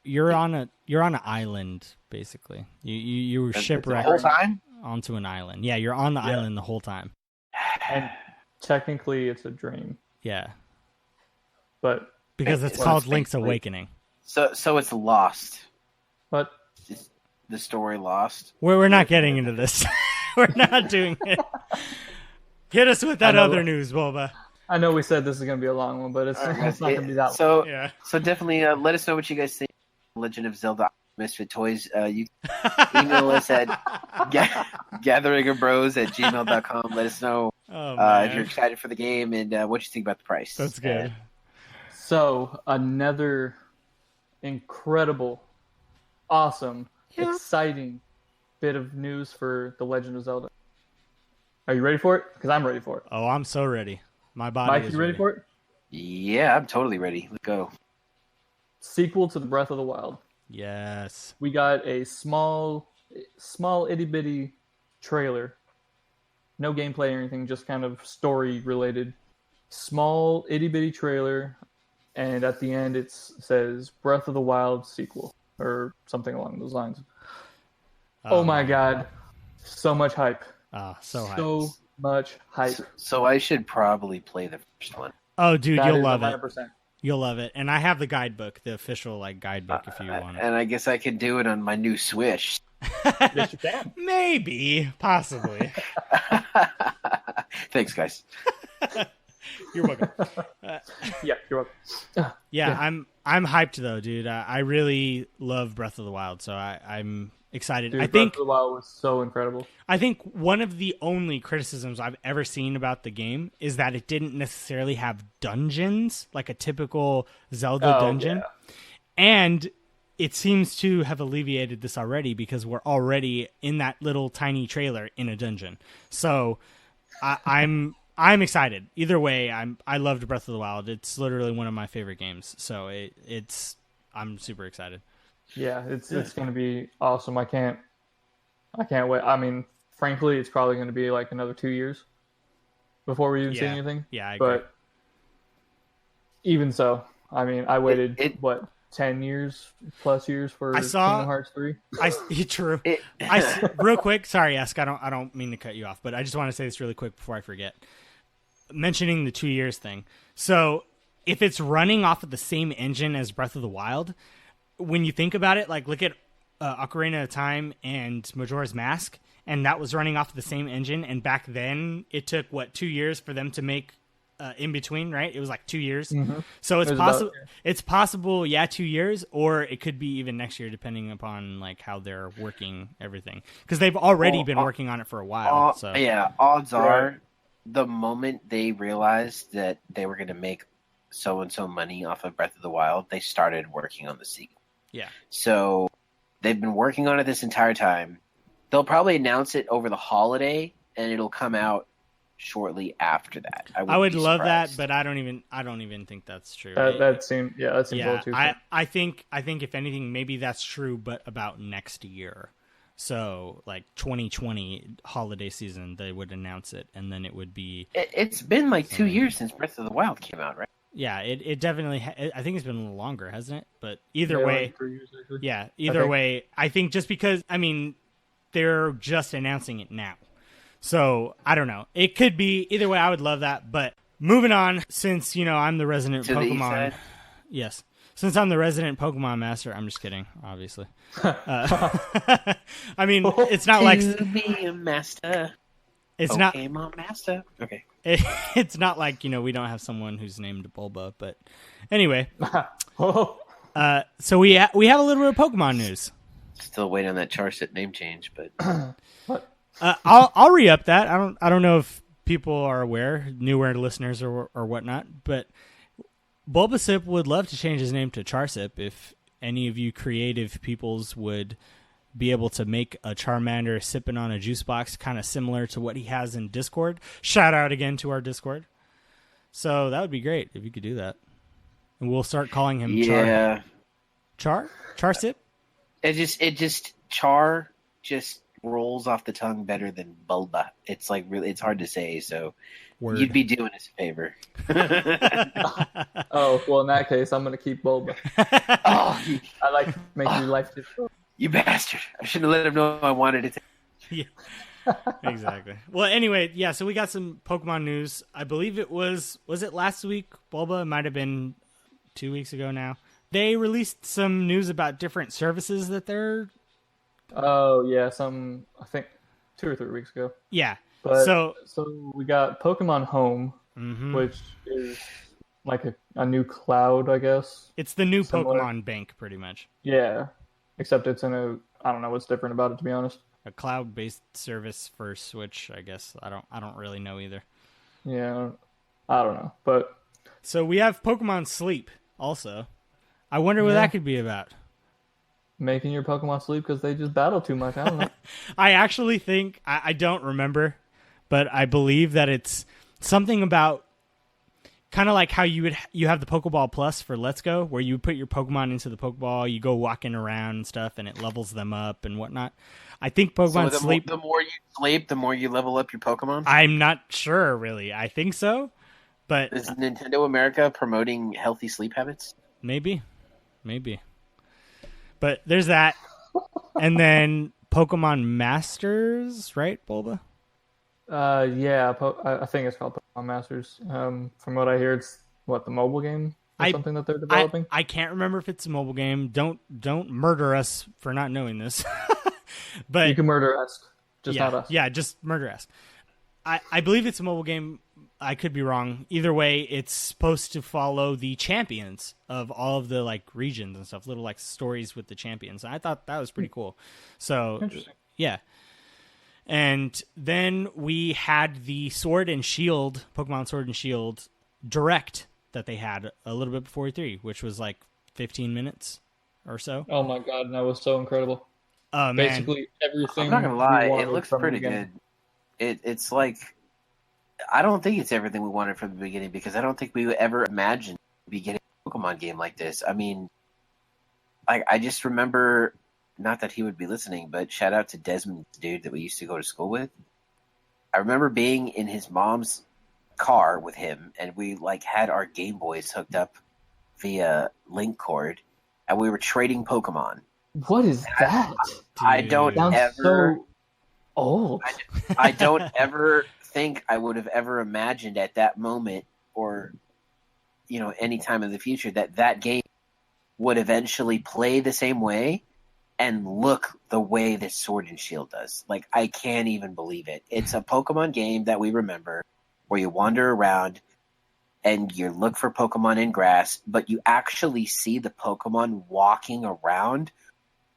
you're on an island basically. You were shipwrecked the whole time onto an island. Yeah, you're on the island the whole time. And technically, it's a dream. Yeah, but because it's called Link's Awakening. So it's lost. But the story lost. We're not getting into this. We're not doing it. Hit us with that other news, Boba. I know we said this is going to be a long one, but it's not going to be that long. So definitely let us know what you guys think. Legend of Zelda Misfit Toys. You email us at gatheringbros@gmail.com. Let us know if you're excited for the game and what you think about the price. That's good. So another incredible, awesome, exciting bit of news for The Legend of Zelda. Are you ready for it? Because I'm ready for it. Oh, I'm so ready. My body Mike, is you ready for it? Yeah, I'm totally ready. Let's go. Sequel to the Breath of the Wild. Yes. We got a small itty bitty trailer. No gameplay or anything, just kind of story related. Small itty bitty trailer, and at the end it says Breath of the Wild sequel or something along those lines. Oh my god. So much hype. So much hype. So I should probably play the first one. Oh, dude, you'll love 100%. it. You'll love it. And I have the guidebook, the official guidebook if you want it. And I guess I could do it on my new Switch. Yes, you can. Maybe. Possibly. Thanks, guys. You're welcome. Yeah, you're welcome. Yeah, I'm hyped though, dude. I really love Breath of the Wild, so I'm excited. Dude, I think Breath of the Wild was so incredible. I think one of the only criticisms I've ever seen about the game is that it didn't necessarily have dungeons like a typical Zelda dungeon. Yeah. And it seems to have alleviated this already because we're already in that little tiny trailer in a dungeon. So I'm excited. Either way, I loved Breath of the Wild. It's literally one of my favorite games. So I'm super excited. Yeah, it's going to be awesome. I can't wait. I mean, frankly, it's probably going to be like another 2 years before we even see anything. Yeah, I agree. But even so, I mean, I waited 10 years plus years for Kingdom Hearts 3. True. Real quick, sorry, Esk, I don't mean to cut you off, but I just want to say this really quick before I forget. Mentioning the 2 years thing. So, if it's running off of the same engine as Breath of the Wild, when you think about it, like look at Ocarina of Time and Majora's Mask, and that was running off the same engine, and back then it took 2 years for them to make in between, right? It was like 2 years. Mm-hmm. So it's possible. It's possible, 2 years, or it could be even next year, depending upon like how they're working everything, because they've already been working on it for a while. So yeah, odds are the moment they realized that they were going to make so and so money off of Breath of the Wild, they started working on the sequel. Yeah. So they've been working on it this entire time. They'll probably announce it over the holiday, and it'll come out shortly after that. I would love that, but I don't even think that's true. That seems old too. I think if anything, maybe that's true, but about next year. So like 2020 holiday season, they would announce it, and then it would be. It's been like 2 years since Breath of the Wild came out, right? Yeah, it definitely. I think it's been a little longer, hasn't it? But either way, like 3 years, actually. Yeah. Either way, I think just because they're just announcing it now, so I don't know. It could be either way. I would love that. But moving on, since I'm the resident Pokemon. Yes. Since I'm the resident Pokemon master, I'm just kidding, obviously. It's not like to be a master. It's Pokemon master. Okay. It's not like, we don't have someone who's named Bulba, but anyway. Oh. So we have a little bit of Pokemon news. Still waiting on that Charsit name change, but What? I'll re-up that. I don't know if people are aware, newer listeners or whatnot, but Bulbasaur would love to change his name to Charsip if any of you creative peoples would be able to make a Charmander sipping on a juice box kind of similar to what he has in Discord. Shout out again to our Discord. So that would be great if you could do that. And we'll start calling him Charsip? Char just rolls off the tongue better than Bulba. It's like really, it's hard to say, so Word. You'd be doing us a favor. Oh, well, in that case, I'm going to keep Bulba. I like to make your life difficult. You bastard. I shouldn't have let him know I wanted it. Yeah, exactly. Well, anyway, yeah, so we got some Pokemon news. I believe it was it last week, Bulba? It might have been 2 weeks ago now. They released some news about different services that they're... Oh, yeah, I think 2 or 3 weeks ago. Yeah. But, so we got Pokemon Home, which is like a new cloud, I guess. It's the new Similar. Pokemon Bank, pretty much. Yeah, except it's in I don't know what's different about it, to be honest. A cloud-based service for Switch, I guess. I don't really know either. Yeah, I don't know, but... So we have Pokemon Sleep, also. I wonder what that could be about. Making your Pokemon sleep because they just battle too much. I don't know. I actually think, I don't remember, but I believe that it's something about kind of like how you have the Pokeball Plus for Let's Go, where you put your Pokemon into the Pokeball, you go walking around and stuff, and it levels them up and whatnot. I think Pokemon Sleep... The more you sleep, the more you level up your Pokemon? I'm not sure, really. I think so, but... Is Nintendo America promoting healthy sleep habits? Maybe. But there's that. And then Pokemon Masters, right, Bulba? Yeah, I think it's called Pokemon Masters. From what I hear, it's the mobile game or something that they're developing. I can't remember if it's a mobile game. Don't murder us for not knowing this. But you can murder us, just not us. Yeah, just murder us. I believe it's a mobile game. I could be wrong. Either way, it's supposed to follow the champions of all of the regions and stuff, little stories with the champions. I thought that was pretty cool. So, interesting. Yeah. And then we had the Sword and Shield, Pokemon Sword and Shield Direct that they had a little bit before E3, which was 15 minutes or so. Oh my god, and that was so incredible. Man. Basically everything. I'm not gonna lie, it looks pretty good. It's I don't think it's everything we wanted from the beginning, because I don't think we would ever imagine getting a Pokemon game like this. I mean, I just remember, not that he would be listening, but shout out to Desmond, the dude that we used to go to school with. I remember being in his mom's car with him, and we had our Game Boys hooked up via link cord, and we were trading Pokemon. What is that? I don't ever... So old. I don't ever think I would have ever imagined at that moment, or any time in the future, that game would eventually play the same way and look the way that Sword and Shield does. I can't even believe it. It's a Pokemon game that we remember, where you wander around and you look for Pokemon in grass, but you actually see the Pokemon walking around.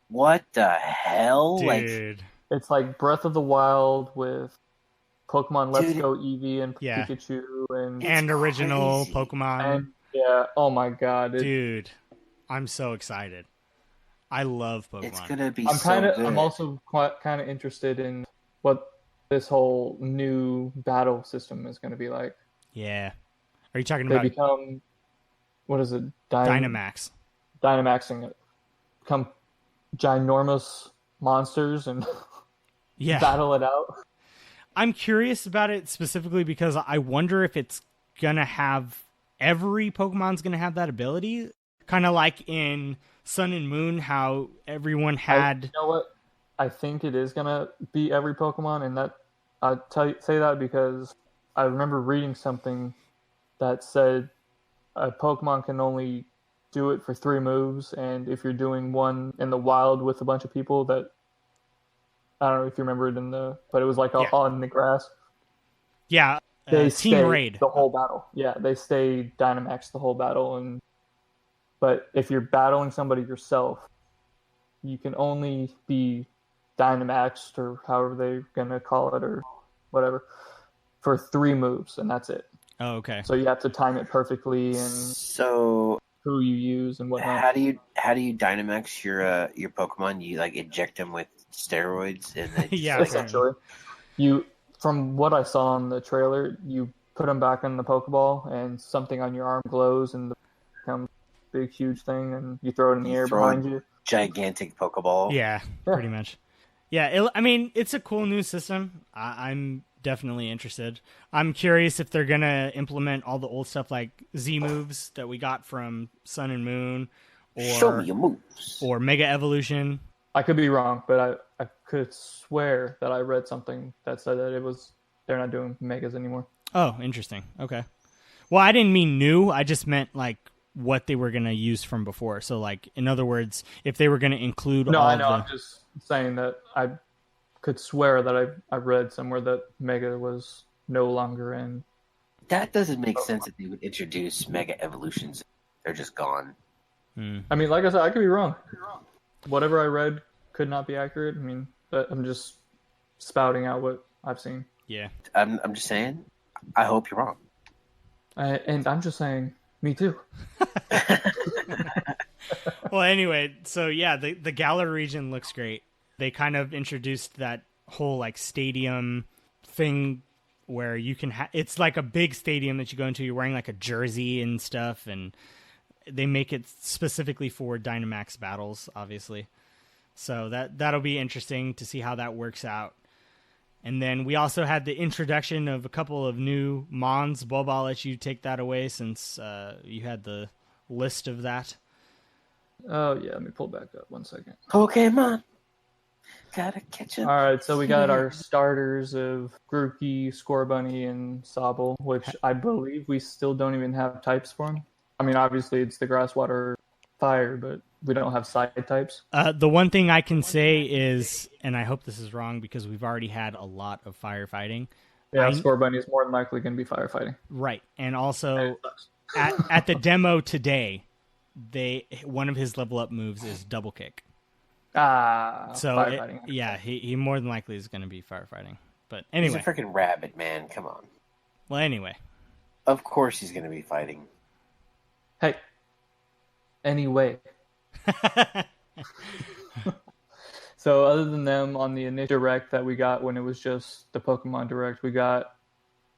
What the hell? Dude. It's like Breath of the Wild with Pokemon Let's Go Eevee and Pikachu and original crazy. Pokemon. And, yeah, oh my god. Dude, I'm so excited. I love Pokemon. It's gonna be good. I'm also kind of interested in what this whole new battle system is going to be like. Yeah. Are you talking they about... become... What is it? Dynamax. Dynamaxing it. Become ginormous monsters and battle it out. I'm curious about it specifically because I wonder if it's going to have... Every Pokemon's going to have that ability. Kind of like in Sun and Moon, how everyone had... You know what? I think it is going to be every Pokemon, and that I say that because I remember reading something that said a Pokemon can only do it for 3 moves, and if you're doing one in the wild with a bunch of people, that... I don't know if you remember it but it was all in the grass. Yeah, They Team stay Raid. the whole battle. Yeah, they stay Dynamax the whole battle. But if you're battling somebody yourself, you can only be Dynamaxed, or however they're going to call it, or whatever, for 3 moves, and that's it. Oh, okay. So you have to time it perfectly, and So who you use and whatnot. how do you Dynamax your Pokemon? You like inject them with steroids and then Yeah, essentially. From what I saw on the trailer, you put them back in the Pokeball, and something on your arm glows, and it becomes a big, huge thing, and you throw it in the air behind you. Gigantic Pokeball. Yeah, pretty much. Yeah, it's a cool new system. I'm definitely interested. I'm curious if they're gonna implement all the old stuff like Z moves that we got from Sun and Moon, or Show me your moves, or Mega Evolution. I could be wrong, but I could swear that I read something that said that they're not doing megas anymore. Oh, interesting. Okay. Well, I didn't mean new. I just meant like what they were going to use from before. So like, in other words, if they were going to include No, all I know. the... I'm just saying that I could swear that I read somewhere that Mega was no longer in. That doesn't make sense if they would introduce Mega Evolutions. They're just gone. I mean, like I said, I could be wrong. Whatever I read could not be accurate. I mean, but I'm just spouting out what I've seen. Yeah. I'm just saying, I hope you're wrong. And I'm just saying, me too. Well, anyway, so yeah, the Galar region looks great. They kind of introduced that whole like stadium thing where you can it's like a big stadium that you go into. You're wearing like a jersey and stuff, and they make it specifically for Dynamax battles, obviously. So that'll be interesting to see how that works out. And then we also had the introduction of a couple of new Mons. Bob, I'll let you take that away since you had the list of that. Oh, yeah, let me pull back up 1 second. Pokemon. Gotta catch up. All right, so we got our starters of Grookey, Scorbunny, and Sobble, which I believe we still don't even have types for them. I mean, obviously it's the Grass, Water, Fire, but we don't have side types. The one thing I can say is, and I hope this is wrong because we've already had a lot of firefighting. Yeah, Scorbunny is more than likely going to be firefighting. Right, and also at the demo today, one of his level up moves is double kick. So firefighting. He more than likely is going to be firefighting. But anyway, he's a freaking rabbit, man. Come on. Well, anyway, of course he's going to be fighting. Hey. Anyway. So other than them, on the initial direct that we got when it was just the Pokemon Direct, we got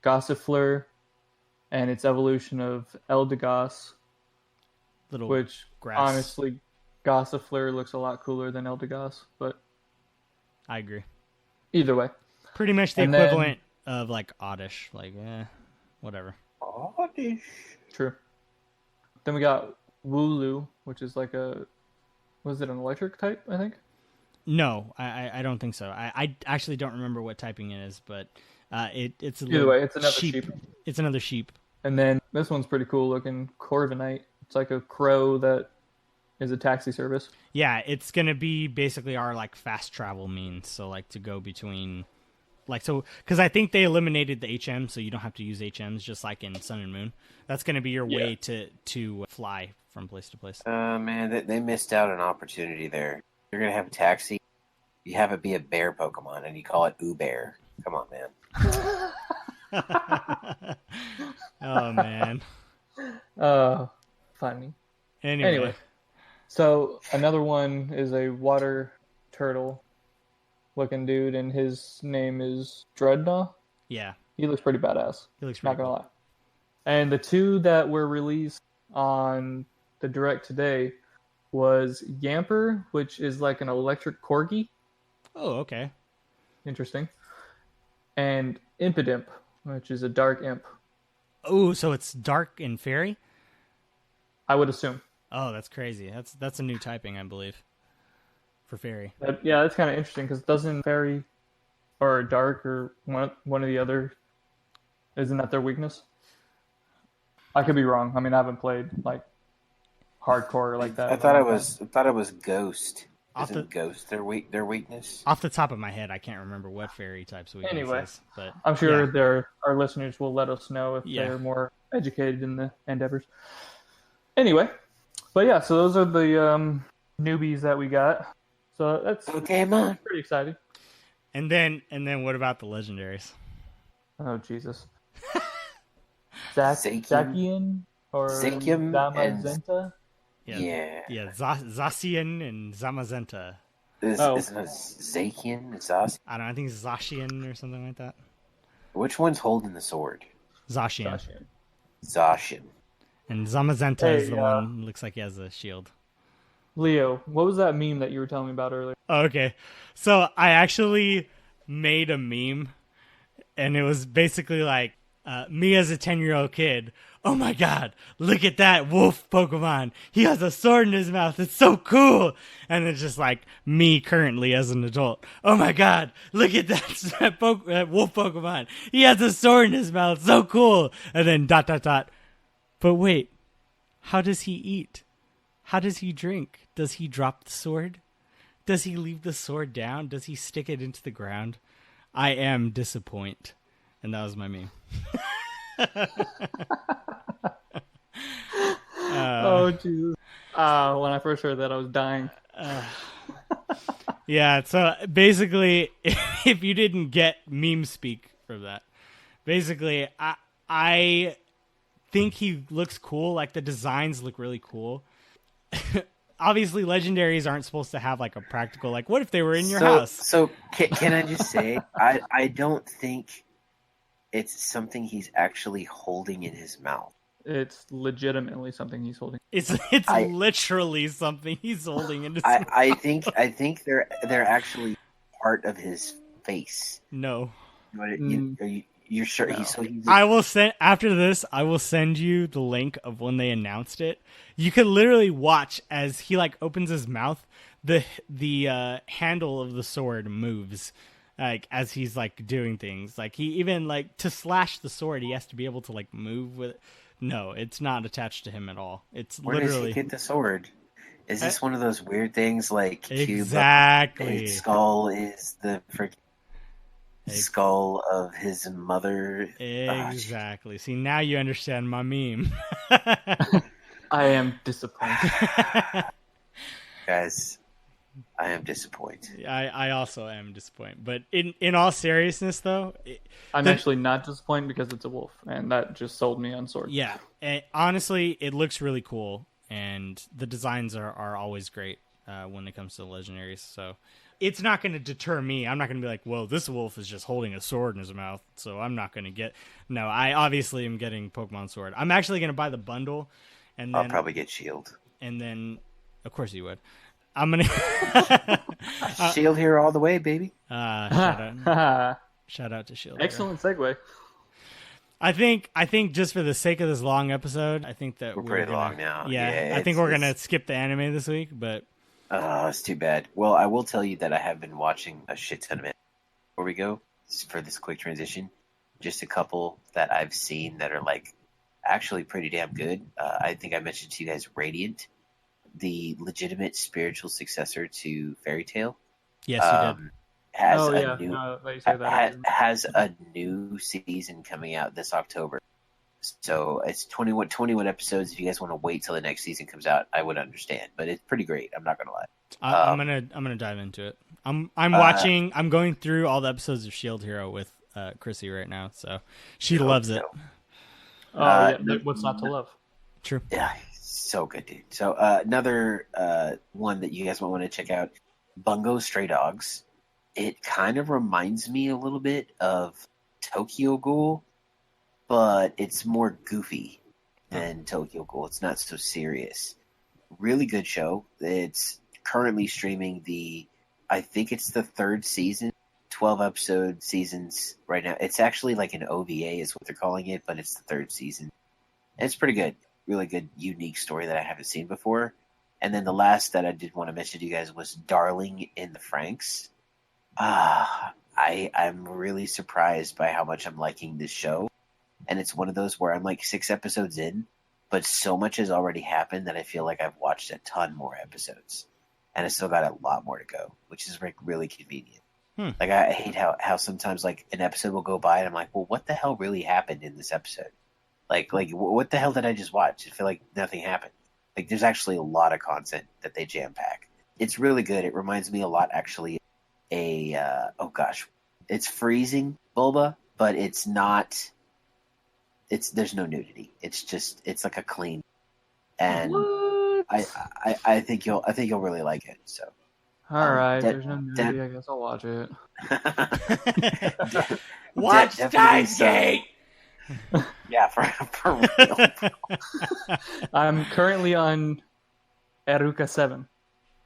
Gossifleur and its evolution of Eldegoss, which grass. Honestly, Gossifleur looks a lot cooler than Eldegoss, but I agree. Either way. Pretty much the equivalent of like Oddish, like whatever. Oddish. True. Then we got Wooloo, which is like was it an electric type, I think? No, I don't think so. I actually don't remember what typing it is, but it's either way, it's another sheep. It's another sheep. And then this one's pretty cool looking, Corviknight. It's like a crow that is a taxi service. Yeah, it's gonna be basically our like fast travel means. So like to go between, like because I think they eliminated the HM, so you don't have to use HMs just like in Sun and Moon. That's gonna be your way to fly from place to place. Man, they missed out an opportunity there. You're gonna have a taxi. You have it be a bear Pokemon, and you call it Uber. Come on, man. Oh man. Funny. Anyway, so another one is a water turtle looking dude, and his name is Dreadnought. Yeah, he looks pretty badass. He looks pretty not gonna lie. And the two that were released on the Direct today was Yamper, which is like an electric corgi. Oh, okay. Interesting. And Impidimp, which is a dark imp. Oh, so it's dark and fairy? I would assume. Oh, that's crazy. That's a new typing, I believe, for fairy. Yeah, that's kind of interesting because doesn't fairy or dark or one or the other, isn't that their weakness? I could be wrong. I mean, I haven't played like hardcore like that. I thought it was ghost. Isn't ghost their weakness? Off the top of my head, I can't remember what fairy types weakness Anyway, is, but I'm sure our listeners will let us know if Yeah. they're more educated in the endeavors. Anyway, but yeah, so those are the newbies that we got. So that's Pokemon. pretty exciting. And then what about the legendaries? Oh Jesus, Zacian. Zacian or Zacian Zamazenta? Yeah. Zacian and Zamazenta. Isn't it Zacian? Zacian? I don't know. I think it's Zacian or something like that. Which one's holding the sword? Zacian. Zacian. And Zamazenta is the one who looks like he has a shield. Leo, what was that meme that you were telling me about earlier? Oh, okay. So I actually made a meme, and it was basically like, me as a 10-year-old kid, oh my god, look at that wolf Pokemon. He has a sword in his mouth. It's so cool. And it's just like me currently as an adult. Oh my god, look at that wolf Pokemon. He has a sword in his mouth. So cool. And then ... But wait, how does he eat? How does he drink? Does he drop the sword? Does he leave the sword down? Does he stick it into the ground? I am disappointed. And that was my meme. Oh, Jesus. When I first heard that, I was dying. Yeah, so basically, if you didn't get meme speak from that, basically, I think he looks cool. Like, the designs look really cool. Obviously, legendaries aren't supposed to have, like, a practical, like, what if they were in your house? So, can I just say, I don't think it's something he's actually holding in his mouth. It's legitimately something he's holding. It's literally something he's holding in his mouth. I think they're actually part of his face. No. You're sure? No. I will send after this. I will send you the link of when they announced it. You can literally watch as he like opens his mouth. The handle of the sword moves, like as he's like doing things. Like he even like to slash the sword, he has to be able to like move with it. No, it's not attached to him at all. It's Where literally. does he get the sword? Is this one of those weird things like exactly? His skull is the freaking skull of his mother. Exactly. See, now you understand my meme. I am disappointed. Guys, I am disappointed. I also am disappointed. But in all seriousness, though... I'm actually not disappointed because it's a wolf, and that just sold me on sword. Yeah. Honestly, it looks really cool, and the designs are always great when it comes to legendaries, so... It's not going to deter me. I'm not going to be like, well, this wolf is just holding a sword in his mouth, so I'm not going to get... No, I obviously am getting Pokemon Sword. I'm actually going to buy the bundle, and then... I'll probably get Shield. And then... Of course you would. I'm going to... Shield here all the way, baby. Shout out to Shield. Excellent segue. I think just for the sake of this long episode, I think that we're pretty long now. Yeah, I think we're going to skip the anime this week, but... it's too bad. Well, I will tell you that I have been watching a shit ton of it. Before we go, for this quick transition, just a couple that I've seen that are like actually pretty damn good. I think I mentioned to you guys Radiant, the legitimate spiritual successor to Fairy Tail. Yes, you did. Has a new season coming out this October. So it's 21 episodes. If you guys want to wait till the next season comes out, I would understand. But it's pretty great. I'm not gonna lie. I'm gonna dive into it. I'm watching. I'm going through all the episodes of Shield Hero with Chrissy right now. So she loves it. What's not to love? True. Yeah, so good, dude. So another one that you guys might want to check out, Bungo Stray Dogs. It kind of reminds me a little bit of Tokyo Ghoul, but it's more goofy than Tokyo Ghoul. It's not so serious. Really good show. It's currently streaming I think it's the third season, 12-episode seasons right now. It's actually like an OVA is what they're calling it, but it's the third season. And it's pretty good. Really good, unique story that I haven't seen before. And then the last that I did want to mention to you guys was Darling in the Franxx. I'm really surprised by how much I'm liking this show. And it's one of those where I'm like 6 episodes in, but so much has already happened that I feel like I've watched a ton more episodes. and I still got a lot more to go, which is like really convenient. Hmm. I hate how sometimes like an episode will go by and I'm like, well, what the hell really happened in this episode? Like what the hell did I just watch? I feel like nothing happened. Like there's actually a lot of content that they jam pack. It's really good. It reminds me a lot actually. It's freezing Bulba, but it's not. There's no nudity. It's like a clean, and What? I think you'll really like it. So. All right, there's no nudity. I guess I'll watch it. Watch Stargate! Yeah, for real. I'm currently on Eruka 7.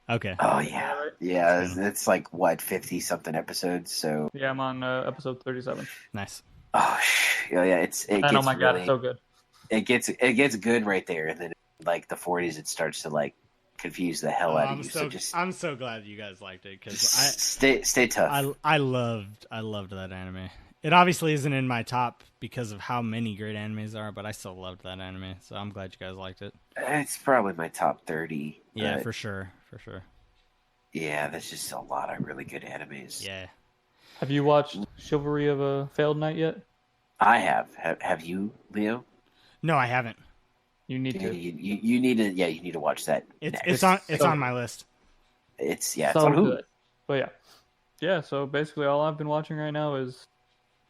Okay. Oh yeah, yeah. It's like what 50-something episodes. So yeah, I'm on episode 37. Nice. Oh yeah, it and gets oh my god, really, it's so good. It gets good right there, and then like the 40s, it starts to like confuse the hell out of you. I'm so glad you guys liked it because stay tough. I loved that anime. It obviously isn't in my top because of how many great animes there are, but I still loved that anime, so I'm glad you guys liked it. It's probably my top 30. Yeah, for sure. Yeah, there's just a lot of really good animes. Yeah. Have you watched Chivalry of a Failed Knight yet? I have. Have you, Leo? No, I haven't. You need to. You need to. Yeah, you need to watch that. It's on my list. It's so on Hulu. good. But yeah. So basically, all I've been watching right now is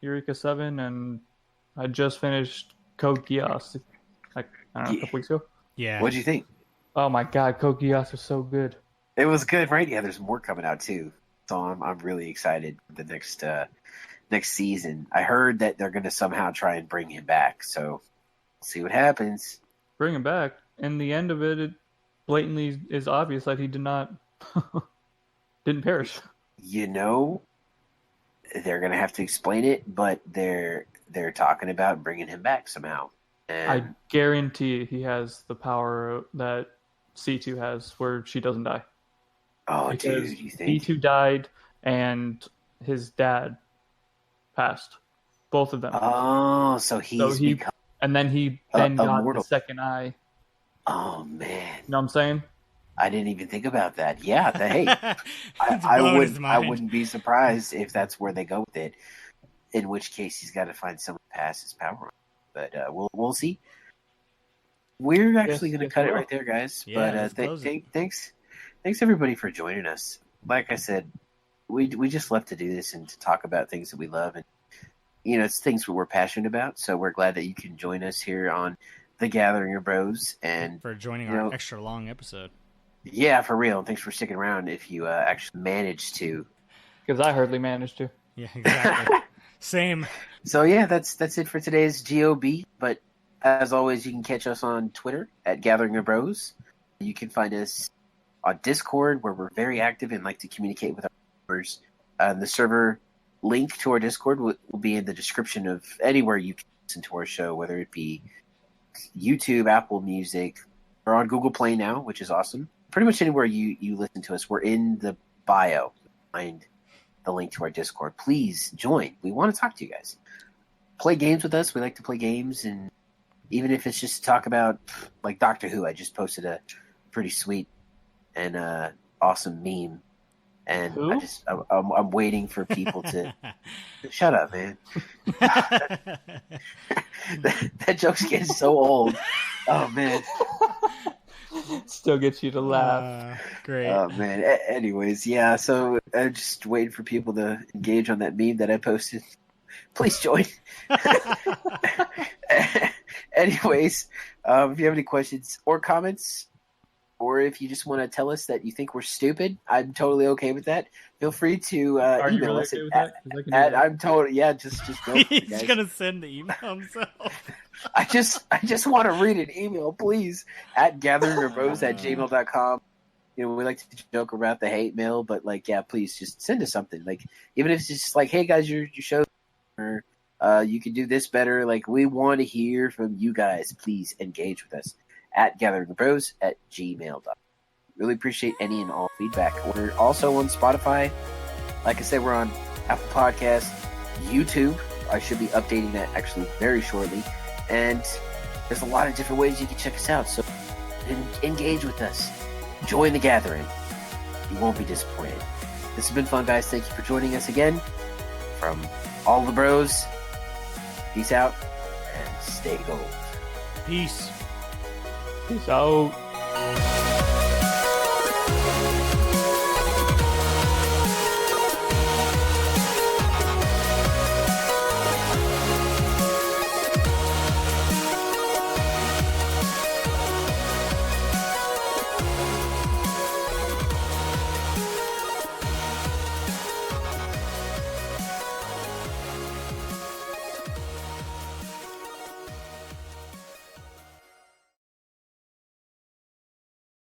Eureka 7, and I just finished Code Geass, like I don't know, a couple weeks ago. Yeah. What'd you think? Oh my god, Code Geass was so good. It was good, right? Yeah, there's more coming out too. So I'm really excited for the next season. I heard that they're going to somehow try and bring him back. So we'll see what happens. Bring him back. In the end of it, it blatantly is obvious that he didn't perish. You know, they're going to have to explain it, but they're talking about bringing him back somehow. And I guarantee he has the power that C2 has, where she doesn't die. Oh, Because dude, you think? C2 died and his dad passed. Both of them. Oh, so he become. And then he got immortal. the second eye. Oh man, You know what I'm saying? I didn't even think about that. Yeah, hey, It's I blown his I mind. wouldn't be surprised if that's where they go with it. In which case, he's got to find someone to pass his power on. But we'll see. We're actually going to cut it right there, guys. Yeah, but let's close it. thanks everybody for joining us. Like I said, we just love to do this and to talk about things that we love, and it's things we're passionate about. So we're glad that you can join us here on The Gathering of Bros, and For joining our extra long episode. yeah, for real. And thanks for sticking around if you actually managed to. Because I hardly managed to. Yeah, exactly. Same. So yeah, that's it for today's G.O.B. But as always, you can catch us on Twitter at Gathering of Bros. You can find us on Discord, where we're very active and like to communicate with our members. The server link to our Discord will be in the description of anywhere you can listen to our show, whether it be YouTube, Apple Music, or on Google Play now, which is awesome. Pretty much anywhere you listen to us, we're in the bio. Find the link to our Discord. Please join. We want to talk to you guys. Play games with us. We like to play games, and even if it's just to talk about like Doctor Who, I just posted a pretty sweet and awesome meme, and Who? I'm waiting for people to shut up, man. that joke's getting so old. Oh man. Still gets you to laugh. Great. Oh man. Anyways, yeah. So I'm just waiting for people to engage on that meme that I posted. Please join. Anyways, if you have any questions or comments, or if you just want to tell us that you think we're stupid, I'm totally okay with that. Feel free to Are you email really us okay with at, that? 'Cause I can do that. I'm totally just go. For it, He's guys. gonna send the email himself. I just want to read an email, please, at gatheringrose@gmail.com. We like to joke about the hate mail, but please just send us something. Like, even if it's just like, hey guys, your show, or you can do this better. Like, we want to hear from you guys. Please engage with us at gatheringbros@gmail.com. Really appreciate any and all feedback. We're also on Spotify. Like I said, we're on Apple Podcasts, YouTube. I should be updating that actually very shortly. And there's a lot of different ways you can check us out. So engage with us. Join the gathering. You won't be disappointed. This has been fun, guys. Thank you for joining us again. From all the bros, peace out and stay gold. Peace. Peace out.